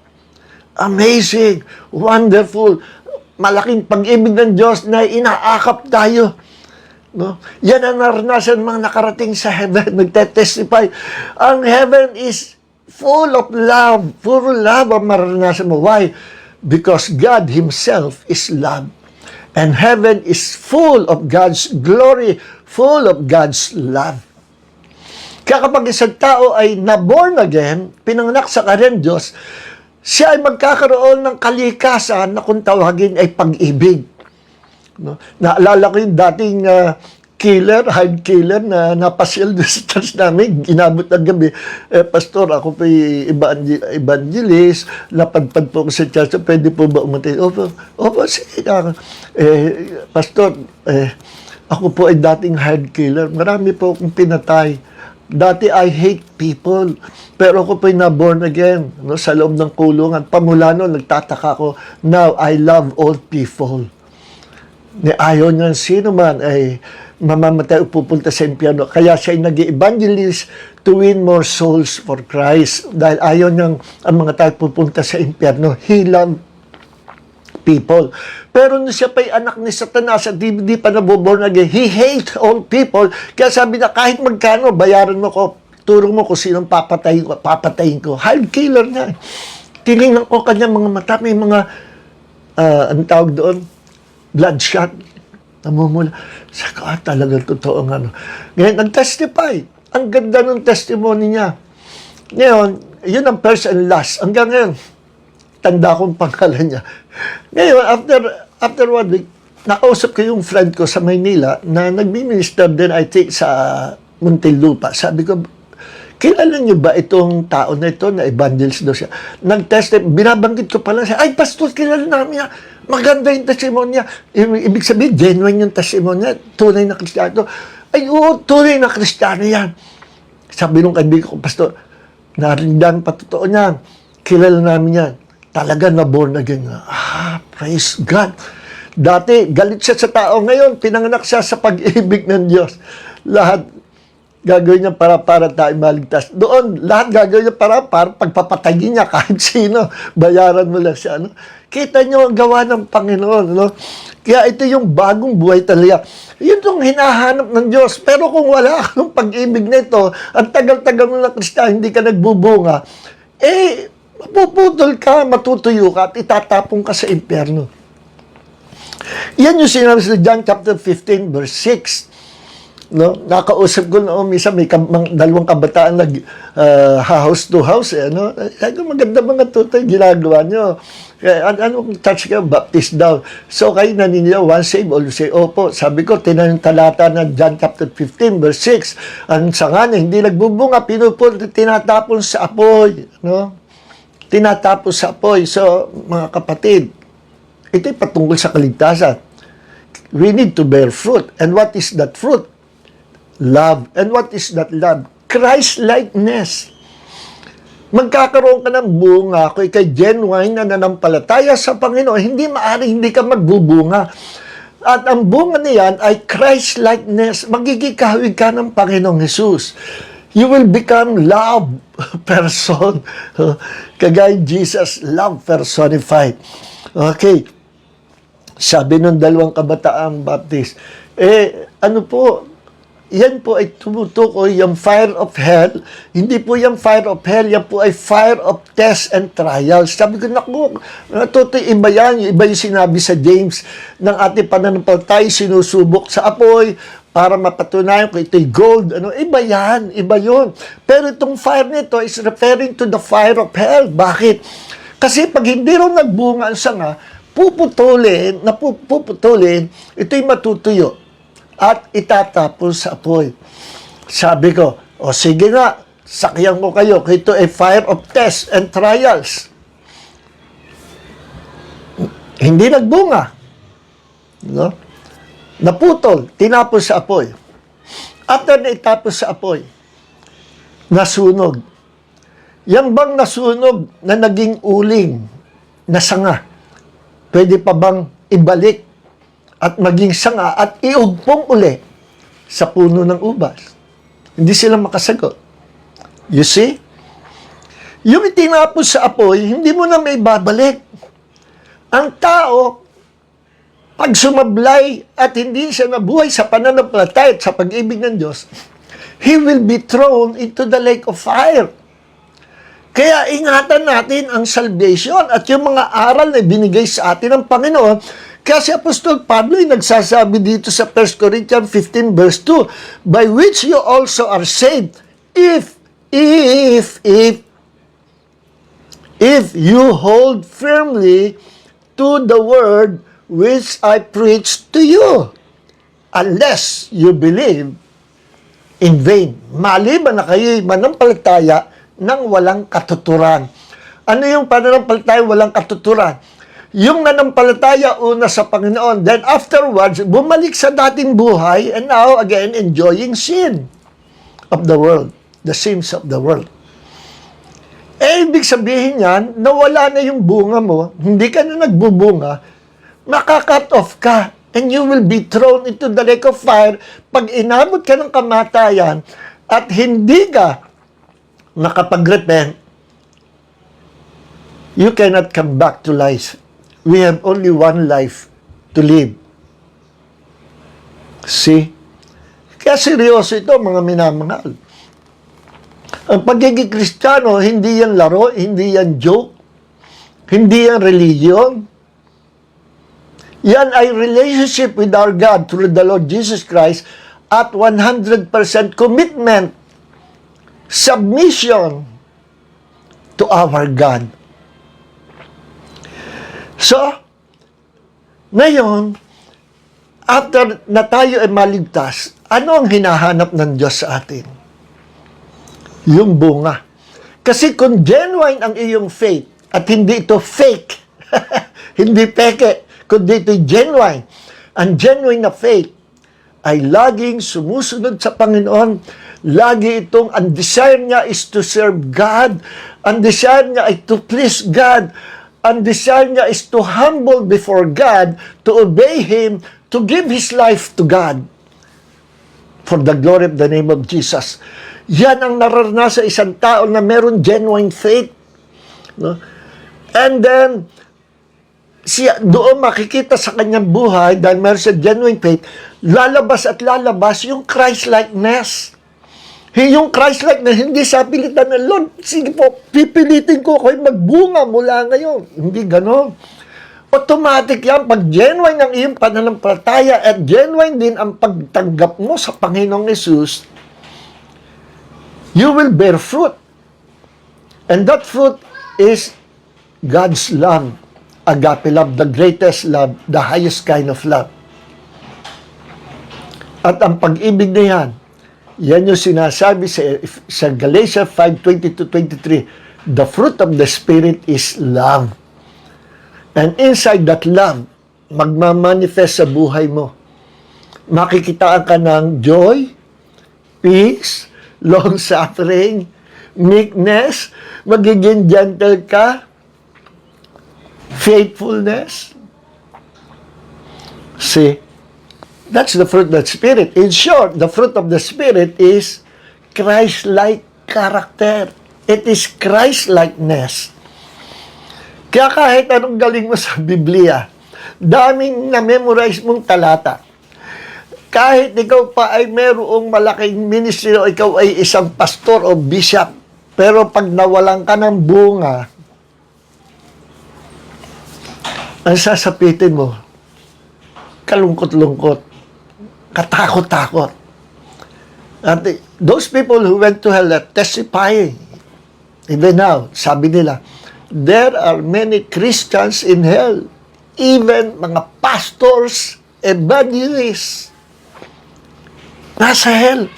Amazing, wonderful, malaking pag-ibig ng Diyos na inaakap tayo. No? Yan ang naranasan mga nakarating sa heaven, nagtetestify. Ang heaven is full of love, puro love ang maranasan mo. Why? Because God Himself is love. And heaven is full of God's glory, full of God's love. Kaya kapag isang tao ay na-born again, pinanganak sa karen Diyos, siya ay magkakaroon ng kalikasan na kung tawagin ay pag-ibig. No? Naalala ko yung dating hard killer na napasyal doon sa church namin, inabot ng gabi. Pastor, ako po evangelist, napadpad po ako sa church, pwede po ba umatay? Opo, sige. Pastor, ako po ay dating hard killer. Marami po akong pinatay. Dati I hate people, pero ako po'y na-born again, no, sa loob ng kulungan. Pamula noon, nagtataka ko, now I love all people. Ayaw niya sino man ay mamamatay o pupunta sa impyerno. Kaya siya ay nag-evangelist to win more souls for Christ. Dahil ayaw niyang ang mga tao pupunta sa impyerno. He loved people. Pero nung siya pa'y anak ni Satanas at di pa nabuborn again, he hate all people. Kaya sabi na, kahit magkano, bayaran mo ko, turo mo kung sinong papatayin ko. Hard killer niya. Tinignan ko kanya mga mata, may mga, ang tawag doon, bloodshot. Namumula. Sabi ko, talaga totoo nga. Ngayon, nag-testify. Ang ganda ng testimony niya. Ngayon, yun ang first and last. Hanggang ngayon, tanda kong pangalan niya. Ngayon, after 1 week, nakausap ko yung friend ko sa Maynila na nagmi-minister din, I think, sa Muntinlupa. Sabi ko, kilala niyo ba itong tao na ito na evangelist daw siya? Nag-test, binabanggit ko pala siya, ay, pastor, kilala namin niya. Maganda yung testimony niya. Ibig sabihin, genuine yung testimony niya. Tunay na Kristiyano. Ay, oo, tunay na Kristiyano yan. Sabi nung kaibigan ko, pastor, narindan pa totoo niyan. Kilala namin yan. Talaga na born again. Praise God. Dati, galit siya sa tao. Ngayon, pinanganak siya sa pag-ibig ng Diyos. Lahat gagawin niya para tayo maligtas. Doon, lahat gagawin niya para pagpapatayin niya kahit sino. Bayaran mo lang siya. No? Kita niyo ang gawa ng Panginoon. No? Kaya ito yung bagong buhay talaga. Yun yung hinahanap ng Diyos. Pero kung wala kang pag-ibig na ito, ang tagal-tagal mo na Kristiyano, hindi ka nagbubunga, mapuputol ka, matutuyo ka, at itatapong ka sa impyerno. Yan yung sinabi sa John chapter 15, verse 6. No? Nakausap ko noon, minsan may dalawang kabataan house to house. No? Maganda mga tutoy, ginagawa nyo. Anong church kayo? Baptist daw. So kayo naninilaw, one save, all say, opo. Sabi ko, tinanong talata ng John chapter 15, verse 6. Ang sanga niya, hindi nagbubunga, tinatapon sa apoy. No? Tinatapos sa apoy. So, mga kapatid, ito'y patungkol sa kaligtasan. We need to bear fruit. And what is that fruit? Love. And what is that love? Christ-likeness. Magkakaroon ka ng bunga kung ikay genuine na nanampalataya sa Panginoon, hindi maaaring hindi ka magbubunga. At ang bunga niyan ay Christ-likeness. Magiging kahawig ka ng Panginoong Jesus. You will become love person. Kagaya Jesus, love personified. Okay. Sabi ng dalawang kabataang Baptist, ano po, yan po ay tumutukoy yung fire of hell. Hindi po yung fire of hell, yan po ay fire of tests and trials. Sabi ko, naku, natutoy, iba yan. Iba yung sinabi sa James ng ating pananampalataya, sinusubok sa apoy, para mapatunayan kung ito'y gold. Iba yan, iba yun. Pero itong fire nito is referring to the fire of hell. Bakit? Kasi pag hindi rin nagbunga ang sanga, puputulin, ito'y matutuyo at itatapon sa apoy. Sabi ko, sige nga, sakyan ko kayo, ito ay fire of tests and trials. Hindi nagbunga. No? Naputol, tinapos sa apoy. After na itapos sa apoy, nasunog. Yan bang nasunog na naging uling na sanga, pwede pa bang ibalik at maging sanga at iugpong uli sa puno ng ubas? Hindi sila makasagot. You see? Yung itinapos sa apoy, hindi mo na may babalik. Ang tao, pag sumablay at hindi siya nabuhay sa pananampalataya at sa pag-ibig ng Diyos, he will be thrown into the lake of fire. Kaya ingatan natin ang salvation at yung mga aral na binigay sa atin ng Panginoon. Kaya si Apostol Pablo ay nagsasabi dito sa 1 Corinthians 15 verse 2, by which you also are saved, if you hold firmly to the word which I preached to you, unless you believe in vain. Maliban na kayo'y manampalataya ng walang katuturan. Ano yung pananampalataya walang katuturan? Yung nanampalataya una sa Panginoon, then afterwards, bumalik sa dating buhay, and now again, enjoying sin of the world, the sins of the world. Ibig sabihin yan, nawala na yung bunga mo, hindi ka na nagbubunga, makakat off ka, and you will be thrown into the lake of fire. Pag inabot ka ng kamatayan at hindi ka nakapag-repent, you cannot come back to life. We have only one life to live. See? Kaya seryoso ito, mga minamahal. Ang pagiging Kristiyano, hindi yan laro, hindi yan joke, hindi yan religion. Yan ay relationship with our God through the Lord Jesus Christ at 100% commitment, submission to our God. So, ngayon, after na tayo ay maligtas, ano ang hinahanap ng Diyos sa atin? Yung bunga. Kasi kung genuine ang iyong faith, at hindi ito fake, hindi peke, kundi ito genuine. Ang genuine na faith ay laging sumusunod sa Panginoon. Lagi itong, ang desire niya is to serve God. Ang desire niya ay to please God. Ang desire niya is to humble before God, to obey Him, to give His life to God for the glory of the name of Jesus. Yan ang nararanasan sa isang tao na meron genuine faith. No? And then, siya, doon makikita sa kanyang buhay, dahil meron siya genuine faith, lalabas at lalabas yung Christ-likeness. Yung Christ-likeness, hindi sa pilitan ng Lord, sige po, pipilitin ko kayo magbunga mula ngayon. Hindi ganon. Automatic yan, pag genuine ang iyong pananampalataya at genuine din ang pagtanggap mo sa Panginoong Yesus, you will bear fruit. And that fruit is God's love. Agape love, the greatest love, the highest kind of love. At ang pag-ibig na yan, yan yung sinasabi sa Galatians 5:20-23, the fruit of the Spirit is love. And inside that love, magmamanifest sa buhay mo. Makikitaan ka ng joy, peace, long-suffering, meekness, magiging gentle ka, faithfulness. See, that's the fruit of the Spirit. In short, the fruit of the Spirit is Christ-like character. It is Christ-likeness. Kaya kahit anong galing mo sa Biblia, daming na-memorize mong talata, kahit ikaw pa ay merong malaking ministry o ikaw ay isang pastor o bishop, pero pag nawalan ka ng bunga, ang sasapitin mo, kalungkot-lungkot, katakot-takot. At those people who went to hell are testifying. Even now, sabi nila, there are many Christians in hell, even mga pastors, evangelists, nasa hell.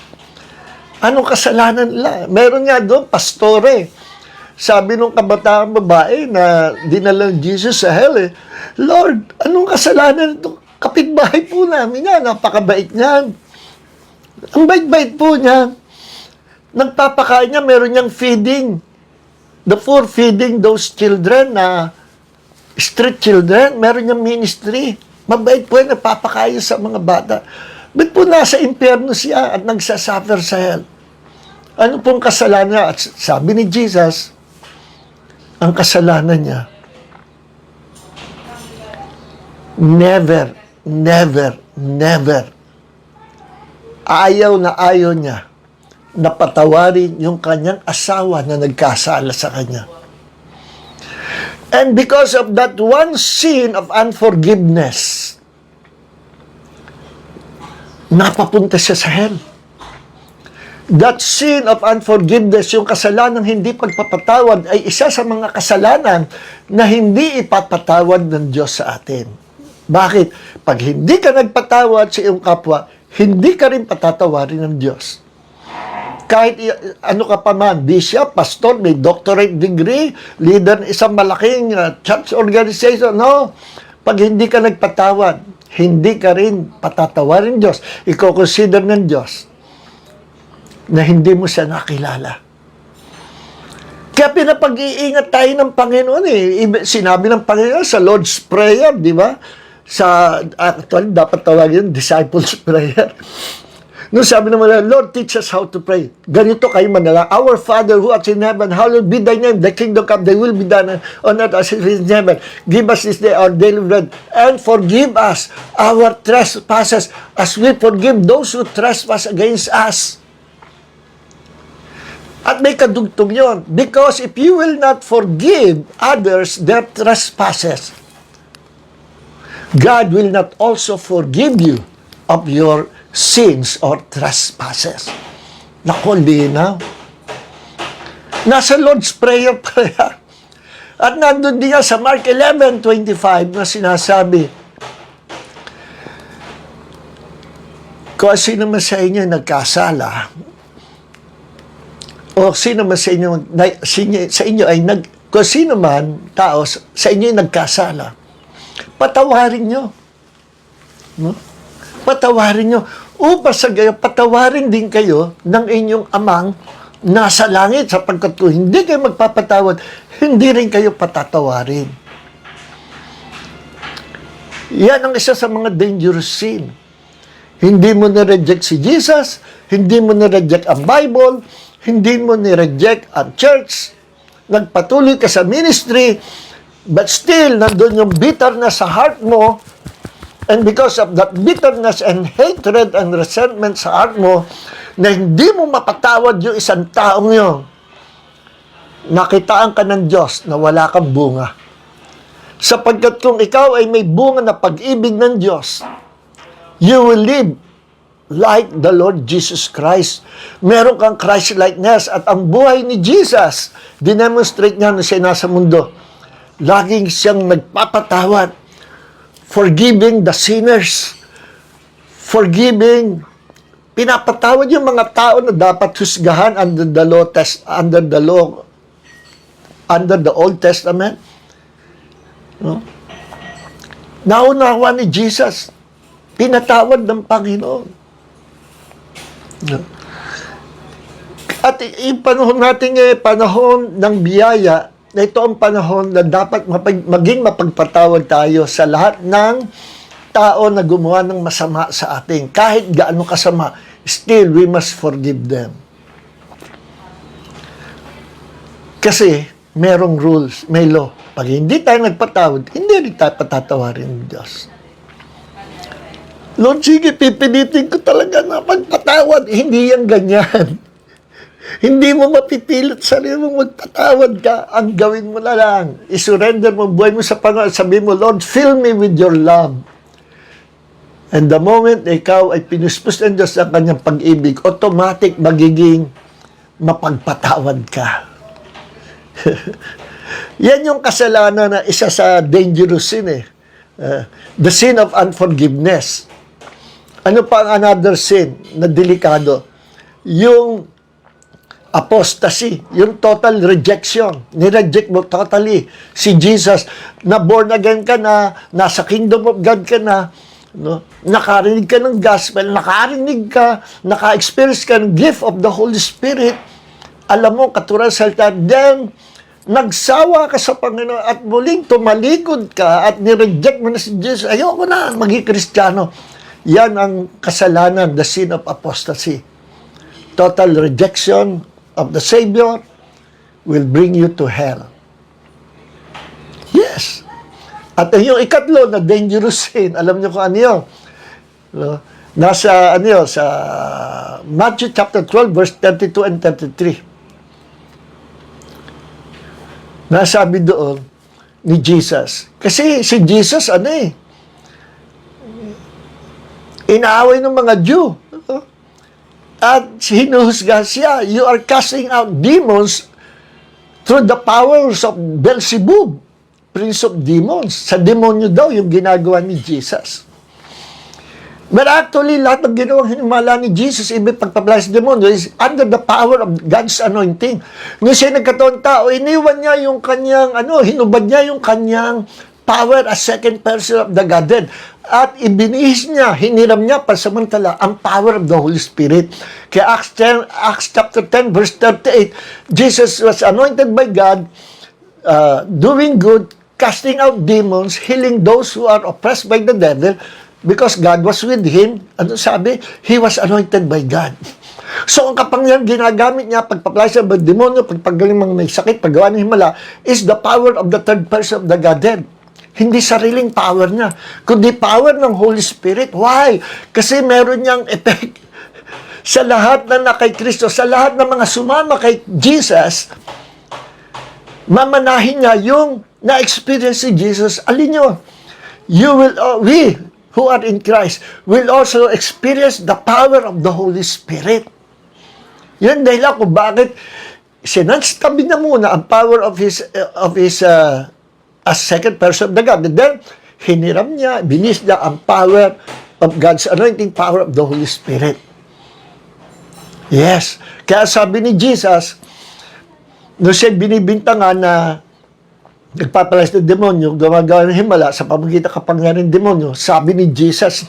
Anong kasalanan nila? Meron nga doon, pastore. Sabi nung kabataang babae na dinala ng Jesus sa hell, Lord, anong kasalanan ito? Kapitbahay po namin yan, napakabait niyan. Ang bait-bait po niya. Nagpapakain niya, meron niyang feeding. The poor feeding those children na street children, meron niyang ministry. Mabait po yan, nagpapakain sa mga bata. Ba't po nasa impyerno siya at nagsasuffer sa hell? Ano pong kasalanan niya? At sabi ni Jesus, ang kasalanan niya, never ayaw niya na patawarin yung kanyang asawa na nagkasala sa kanya. And because of that one sin of unforgiveness, napapunta siya sa hell. That sin of unforgiveness, yung kasalanang hindi pagpapatawad, ay isa sa mga kasalanan na hindi ipapatawad ng Diyos sa atin. Bakit? Pag hindi ka nagpatawad sa iyong kapwa, hindi ka rin patatawarin ng Diyos. Kahit ano ka pa man, bishop, pastor, may doctorate degree, leader ng isang malaking church organization, no. Pag hindi ka nagpatawad, hindi ka rin patatawarin ng Diyos. Iko-consider ng Diyos na hindi mo siya nakilala. Kaya pinapag-iingat tayo ng Panginoon eh. Sinabi ng Panginoon sa Lord's Prayer, di ba? Actually, dapat tawagin yung Disciples' Prayer. Nung sabi naman, Lord, teach us how to pray. Ganito kayo manala. Our Father who art in heaven, hallowed be thy name. Thy kingdom come, thy will be done on earth as it is in heaven. Give us this day our daily bread, and forgive us our trespasses as we forgive those who trespass against us. At may kadugtong yun. Because if you will not forgive others their trespasses, God will not also forgive you of your sins or trespasses. Naku, linaw. Nasa Lord's Prayer pa yan. At nandun din sa Mark 11:25 na sinasabi, kung sino man sa inyo nagkasala, o sino man sa inyo ay kung sino man tao sa inyo ay nagkasala, patawarin nyo. No? Patawarin nyo. Upang sa gayo, patawarin din kayo ng inyong amang nasa langit, sapagkat kung hindi kayo magpapatawad, hindi rin kayo patatawarin. Yan ang isa sa mga dangerous sin. Hindi mo na-reject si Jesus, hindi mo na-reject ang Bible, hindi mo na-reject ang church, nagpatuloy ka sa ministry, but still, nandun yung bitterness sa heart mo. And because of that bitterness and hatred and resentment sa heart mo, na hindi mo mapatawad yung isang taong yun, nakitaan ka ng Diyos na wala kang bunga. Sapagkat kung ikaw ay may bunga na pag-ibig ng Diyos, you will live like the Lord Jesus Christ. Meron kang Christ-likeness, at ang buhay ni Jesus, dinemonstrate niya na siya nasa mundo. Laging siyang nagpapatawad, forgiving the sinners, pinapatawad yung mga tao na dapat husgahan under the Old Testament. No? Naunawa ni Jesus, pinatawad ng Panginoon. No? At yung panahon natin panahon ng biyaya, na ito ang panahon na dapat maging mapagpatawad tayo sa lahat ng tao na gumawa ng masama sa atin. Kahit gaano kasama, still we must forgive them. Kasi merong rules, may law. Pag hindi tayo nagpatawad, hindi rin tayo patatawarin ng Diyos. Lord, sige, pipilitin ko talaga na magpatawad. Hindi yan ganyan. Hindi mo mapipilit sarili mo magpatawad ka. Ang gawin mo na lang, isurrender mo buhay mo sa Panginoon. Sabi mo, Lord, fill me with your love. And the moment ikaw ay pinuspos ng Diyos ang kanyang pag-ibig, automatic magiging mapagpatawad ka. Yan yung kasalanan na isa sa dangerous sin the sin of unforgiveness. Ano pa ang another sin na delikado? Yung apostasy, yung total rejection. Nireject mo totally si Jesus, na born again ka na, nasa kingdom of God ka na, no? Nakarinig ka ng gospel, naka-experience ka ng gift of the Holy Spirit, alam mo, katulad sa salita, then, nagsawa ka sa Panginoon at muling tumalikod ka at nireject mo na si Jesus, ayoko na maging Kristiyano. Yan ang kasalanan, the sin of apostasy. Total rejection of the Savior will bring you to hell. Yes. At yung ikatlo na dangerous sin, alam niyo kung ano yun? No? Nasa, sa Matthew chapter 12, verse 32 and 33. Nasabi doon, ni Jesus. Kasi si Jesus, inaaway ng mga Jew. At hinuhusga siya, you are casting out demons through the powers of Beelzebub, Prince of Demons. Sa demonyo daw yung ginagawa ni Jesus. But actually, lahat ng ginawang hinimala ni Jesus, even pagpapalaya sa demonyo, is under the power of God's anointing. Nung siya nagkataon tao, iniwan niya yung kanyang, hinubad niya yung kanyang power as second person of the Godhead. At ibinihis niya, hiniram niya pasamantala ang power of the Holy Spirit. Kaya Acts chapter 10, verse 38, Jesus was anointed by God, doing good, casting out demons, healing those who are oppressed by the devil, because God was with him. Ano sabi? He was anointed by God. So, ang kapangyarihan ginagamit niya, pagpaplay sa demonyo, pagpagaling mga may sakit, paggawa ng himala, is the power of the third person of the Godhead. Hindi sariling power niya, kundi power ng Holy Spirit. Why? Kasi meron niyang effect sa lahat na kay Kristo, sa lahat ng mga sumama kay Jesus. Mamanahin niya yung na-experience si Jesus. Alin nyo? We who are in Christ will also experience the power of the Holy Spirit. Yan dahilan kung bakit sinanstabi na muna ang power of his as second person of the God. And then, hiniram niya, binis niya ang power of God's anointing, power of the Holy Spirit. Yes. Kaya sabi ni Jesus, nung siya binibintangan na nagpapalas ng demonyo, gumagawa ng himala sa pamagitan ng kapangyarihan ng demonyo, sabi ni Jesus,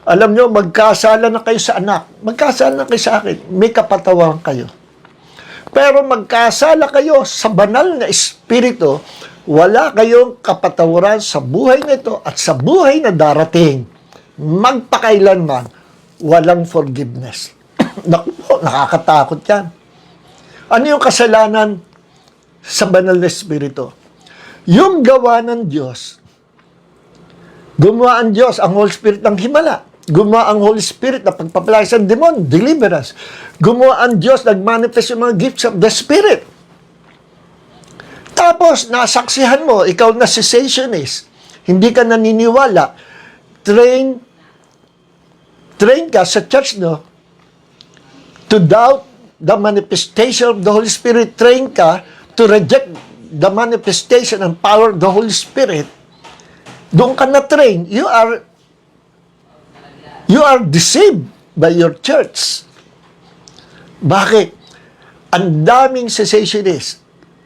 alam nyo, magkasala na kayo sa anak, magkasala na kayo sa akin, may kapatawaran kayo. Pero magkasala kayo sa banal na espiritu, wala kayong kapatawaran sa buhay nito at sa buhay na darating. Magpakailanman, walang forgiveness. Naku po, nakakatakot yan. Ano yung kasalanan sa banal na espiritu? Yung gawa ng Diyos, gumawa ang Diyos, ang Holy Spirit ng himala. Gumawa ang Holy Spirit na pagpapalaya sa demon, deliverance. Gumawa ang Diyos, nagmanifest yung mga gifts of the Spirit. Tapos, nasaksihan mo, ikaw na cessationist, hindi ka naniniwala, train ka sa church, to doubt the manifestation of the Holy Spirit, train ka to reject the manifestation and power of the Holy Spirit. Doon ka na-train, you are deceived by your church. Bakit? Ang daming cessationists,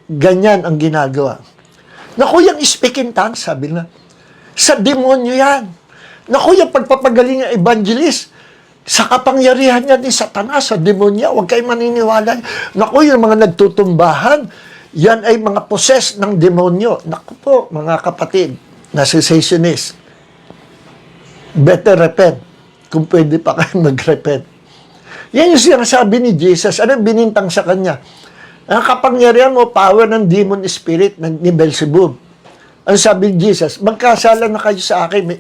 ganyan ang ginagawa. Naku, yung speaking tongues, sabi na, sa demonyo yan. Naku, yung pagpapagaling ng evangelist, sa kapangyarihan niya ni Satanas, sa demonya, huwag kayo maniniwala. Naku, yung mga nagtutumbahan, yan ay mga possess ng demonyo. Naku po, mga kapatid, na cessationist, better repent, kung pwede pa kayo mag-repent. Yan yung sinasabi ni Jesus. Ano binintang sa kanya? Ang kapangyarihan mo, power ng demon spirit ni Beelzebub. Ang sabi ni Jesus, magkasala na kayo sa akin,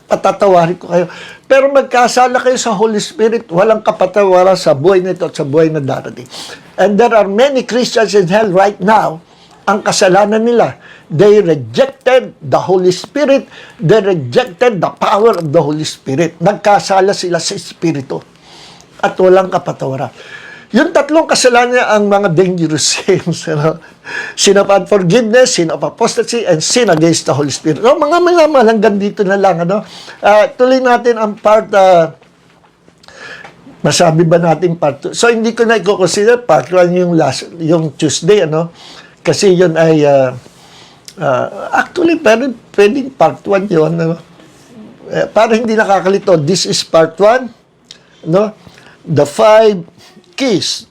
patatawarin ko kayo. Pero magkasala kayo sa Holy Spirit, walang kapatawaran sa buhay nito at sa buhay na darating. And there are many Christians in hell right now, ang kasalanan nila, they rejected the Holy Spirit, they rejected the power of the Holy Spirit. Nagkasala sila sa Espiritu at walang kapatawaran. Yung tatlong kasalanan niya ang mga dangerous sins. Sin of unforgiveness, sin of apostasy, and sin against the Holy Spirit. Mga hanggang dito na lang. Tuloy natin ang part, masabi ba natin part 2? So, hindi ko na i-consider part 1 yung Tuesday, Kasi yun ay, actually, pwedeng part 1 yun. Para hindi nakakalito, this is part 1, the 5 keys.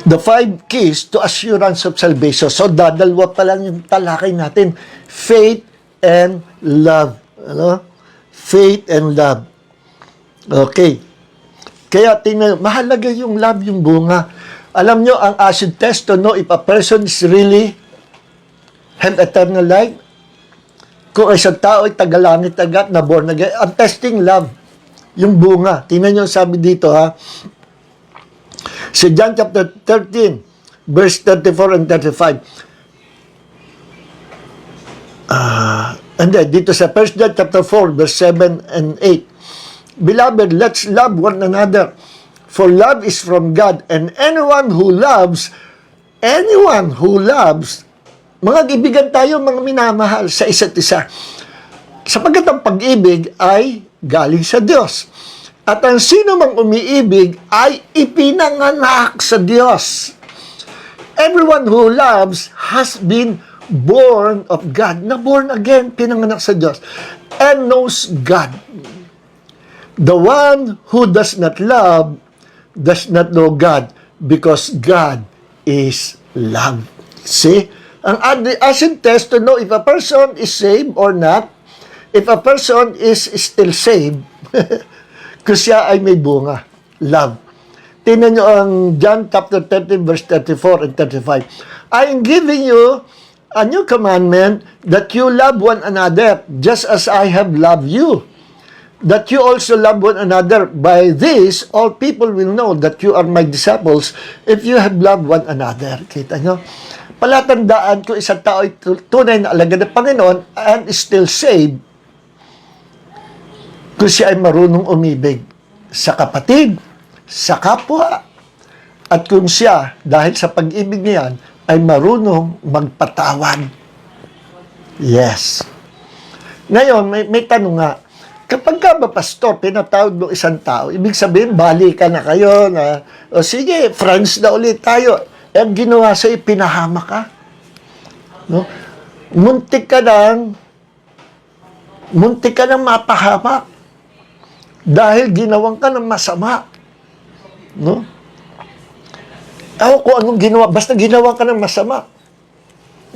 The 5 keys to assurance of salvation. So, dadalwa pa lang yung talakay natin. Faith and love. Faith and love. Okay. Kaya, tingnan, mahalaga yung love, yung bunga. Alam nyo, ang acid test to know if a person is really have eternal life, kung isang tao ay tagalangit agad na born again, ang testing love. Yung bunga. Tingnan nyo sabi dito, Sa John chapter 13, verse 34 and 35. And then, dito sa 1 John chapter 4, verse 7 and 8. Beloved, let's love one another, for love is from God, and anyone who loves, mga kaibigan tayo, mga minamahal sa isa't isa. Sapagkat ang pag-ibig ay galing sa Diyos. At ang sino mang umiibig ay ipinanganak sa Diyos. Everyone who loves has been born of God. Na born again, pinanganak sa Diyos. And knows God. The one who does not love does not know God, because God is love. See? Ang acid test to know if a person is saved or not, if a person is still saved, kasi siya ay may bunga. Love. Tingnan nyo ang John chapter 13, verse 34 and 35. I am giving you a new commandment, that you love one another, just as I have loved you. That you also love one another. By this, all people will know that you are my disciples, if you have loved one another. Kita nyo? Palatandaan ko isang tao ay tunay na alagad ng Panginoon and is still saved kung siya ay marunong umibig sa kapatid, sa kapwa, at kung siya, dahil sa pag-ibig niyan, ay marunong magpatawad. Yes. Ngayon, may tanong nga, kapag ka ba, pastor, pinatawad mo isang tao, ibig sabihin, balikan na kayo, na, o sige, friends na ulit tayo. Ang ginawa sa'yo, pinahama ka. No? Muntik ka nang mapahamak dahil ginawang ka ng masama. No? Ako kung anong ginawa, basta ginawa ka ng masama.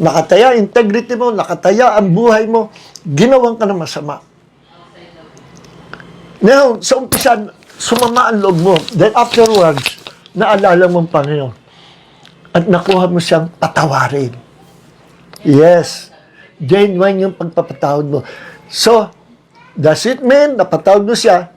Nakataya integrity mo, nakataya ang buhay mo, ginawang ka ng masama. Now, sa umpisa, sumama ang loob mo. Then afterwards, naalala mo ang Panginoon. At nakuha mo siyang patawarin. Yes. Genuine yung pagpapatawad mo. So, does it mean napatawad mo siya?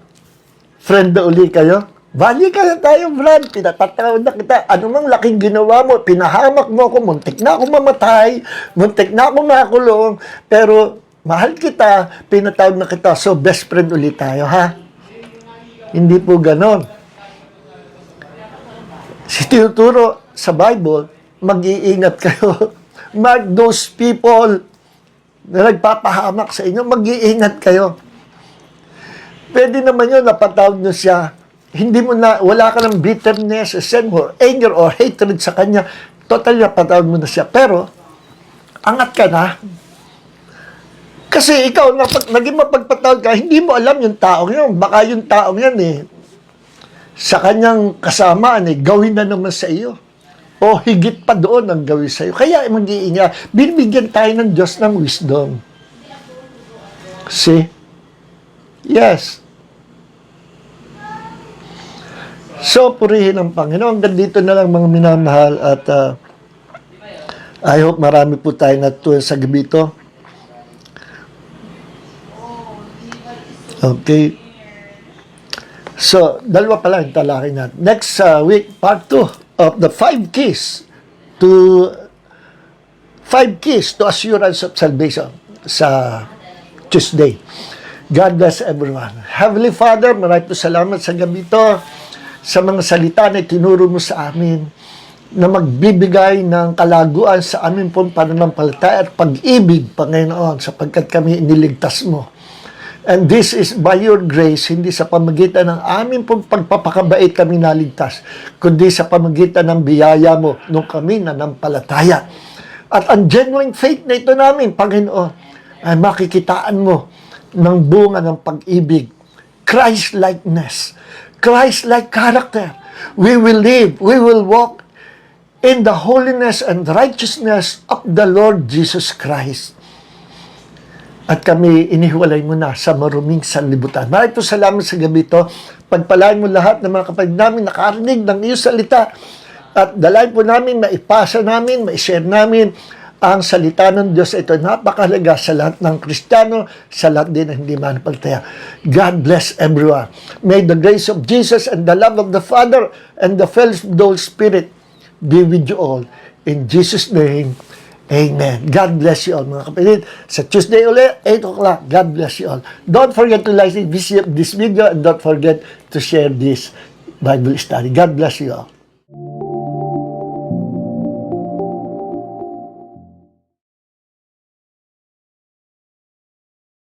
Friend na uli kayo? Bali ka na tayo, Brad. Pinapatawad na kita. Ano mang laking ginawa mo, pinahamak mo ako, muntik na ako mamatay, muntik na ako makulong, pero mahal kita, pinatawad na kita. So, best friend ulit tayo, ha? Hindi po ganon. Si tinuturo sa Bible, mag-iingat kayo. Mark those people na nagpapahamak sa inyo, mag-iingat kayo. Pwede naman yun, napatawad nyo siya. Hindi mo na, wala ka ng bitterness, resentment, anger, or hatred sa kanya. Totally napatawad mo na siya. Pero, angat ka na. Kasi ikaw, naging mapagpatawad ka, hindi mo alam yung taong yun. Baka yung taong yan sa kanyang kasamaan, gawin na naman sa iyo. O higit pa doon ang gawin sa iyo. Kaya mag-iingat. Binibigyan tayo ng Diyos ng wisdom. See? Yes. So, purihin ang Panginoon. Hanggang dito na lang mga minamahal. At I hope marami po tayo natuwa sa gabi ito. Okay. So, dalawa pa lang talakay natin. Next week, part 2 of the 5 keys to assurance of salvation sa Tuesday. God bless everyone. Heavenly Father, maraming salamat sa gabi ito, sa mga salita na tinuro mo sa amin, na magbibigay ng kalaguan sa amin pong pananampalataya at pag-ibig, Panginoon, sapagkat kami iniligtas mo. And this is by your grace, hindi sa pamagitan ng amin pong pagpapakabait kami naligtas, kundi sa pamagitan ng biyaya mo nung kami nanampalataya. At ang genuine faith na ito namin, Panginoon, ay makikitaan mo ng bunga ng pag-ibig, Christ-likeness, Christ-like character. We will live, we will walk in the holiness and righteousness of the Lord Jesus Christ. At kami inihiwalay mo na sa maruming sanlibutan. Maraming salamat sa gabi ito. Pagpalain mo lahat ng mga kapatid namin nakarinig ng iyong salita. At dalayan po namin, maipasa namin, maishare namin ang salita ng Diyos. Ito napakahalaga sa lahat ng Kristiyano, sa lahat din na hindi mananampalataya. God bless everyone. May the grace of Jesus and the love of the Father and the fellowship of the Holy Spirit be with you all. In Jesus' name, Amen. God bless you all, mga kapatid. Sa Tuesday ulit, 8 o'clock. God bless you all. Don't forget to like this video and don't forget to share this Bible study. God bless you all.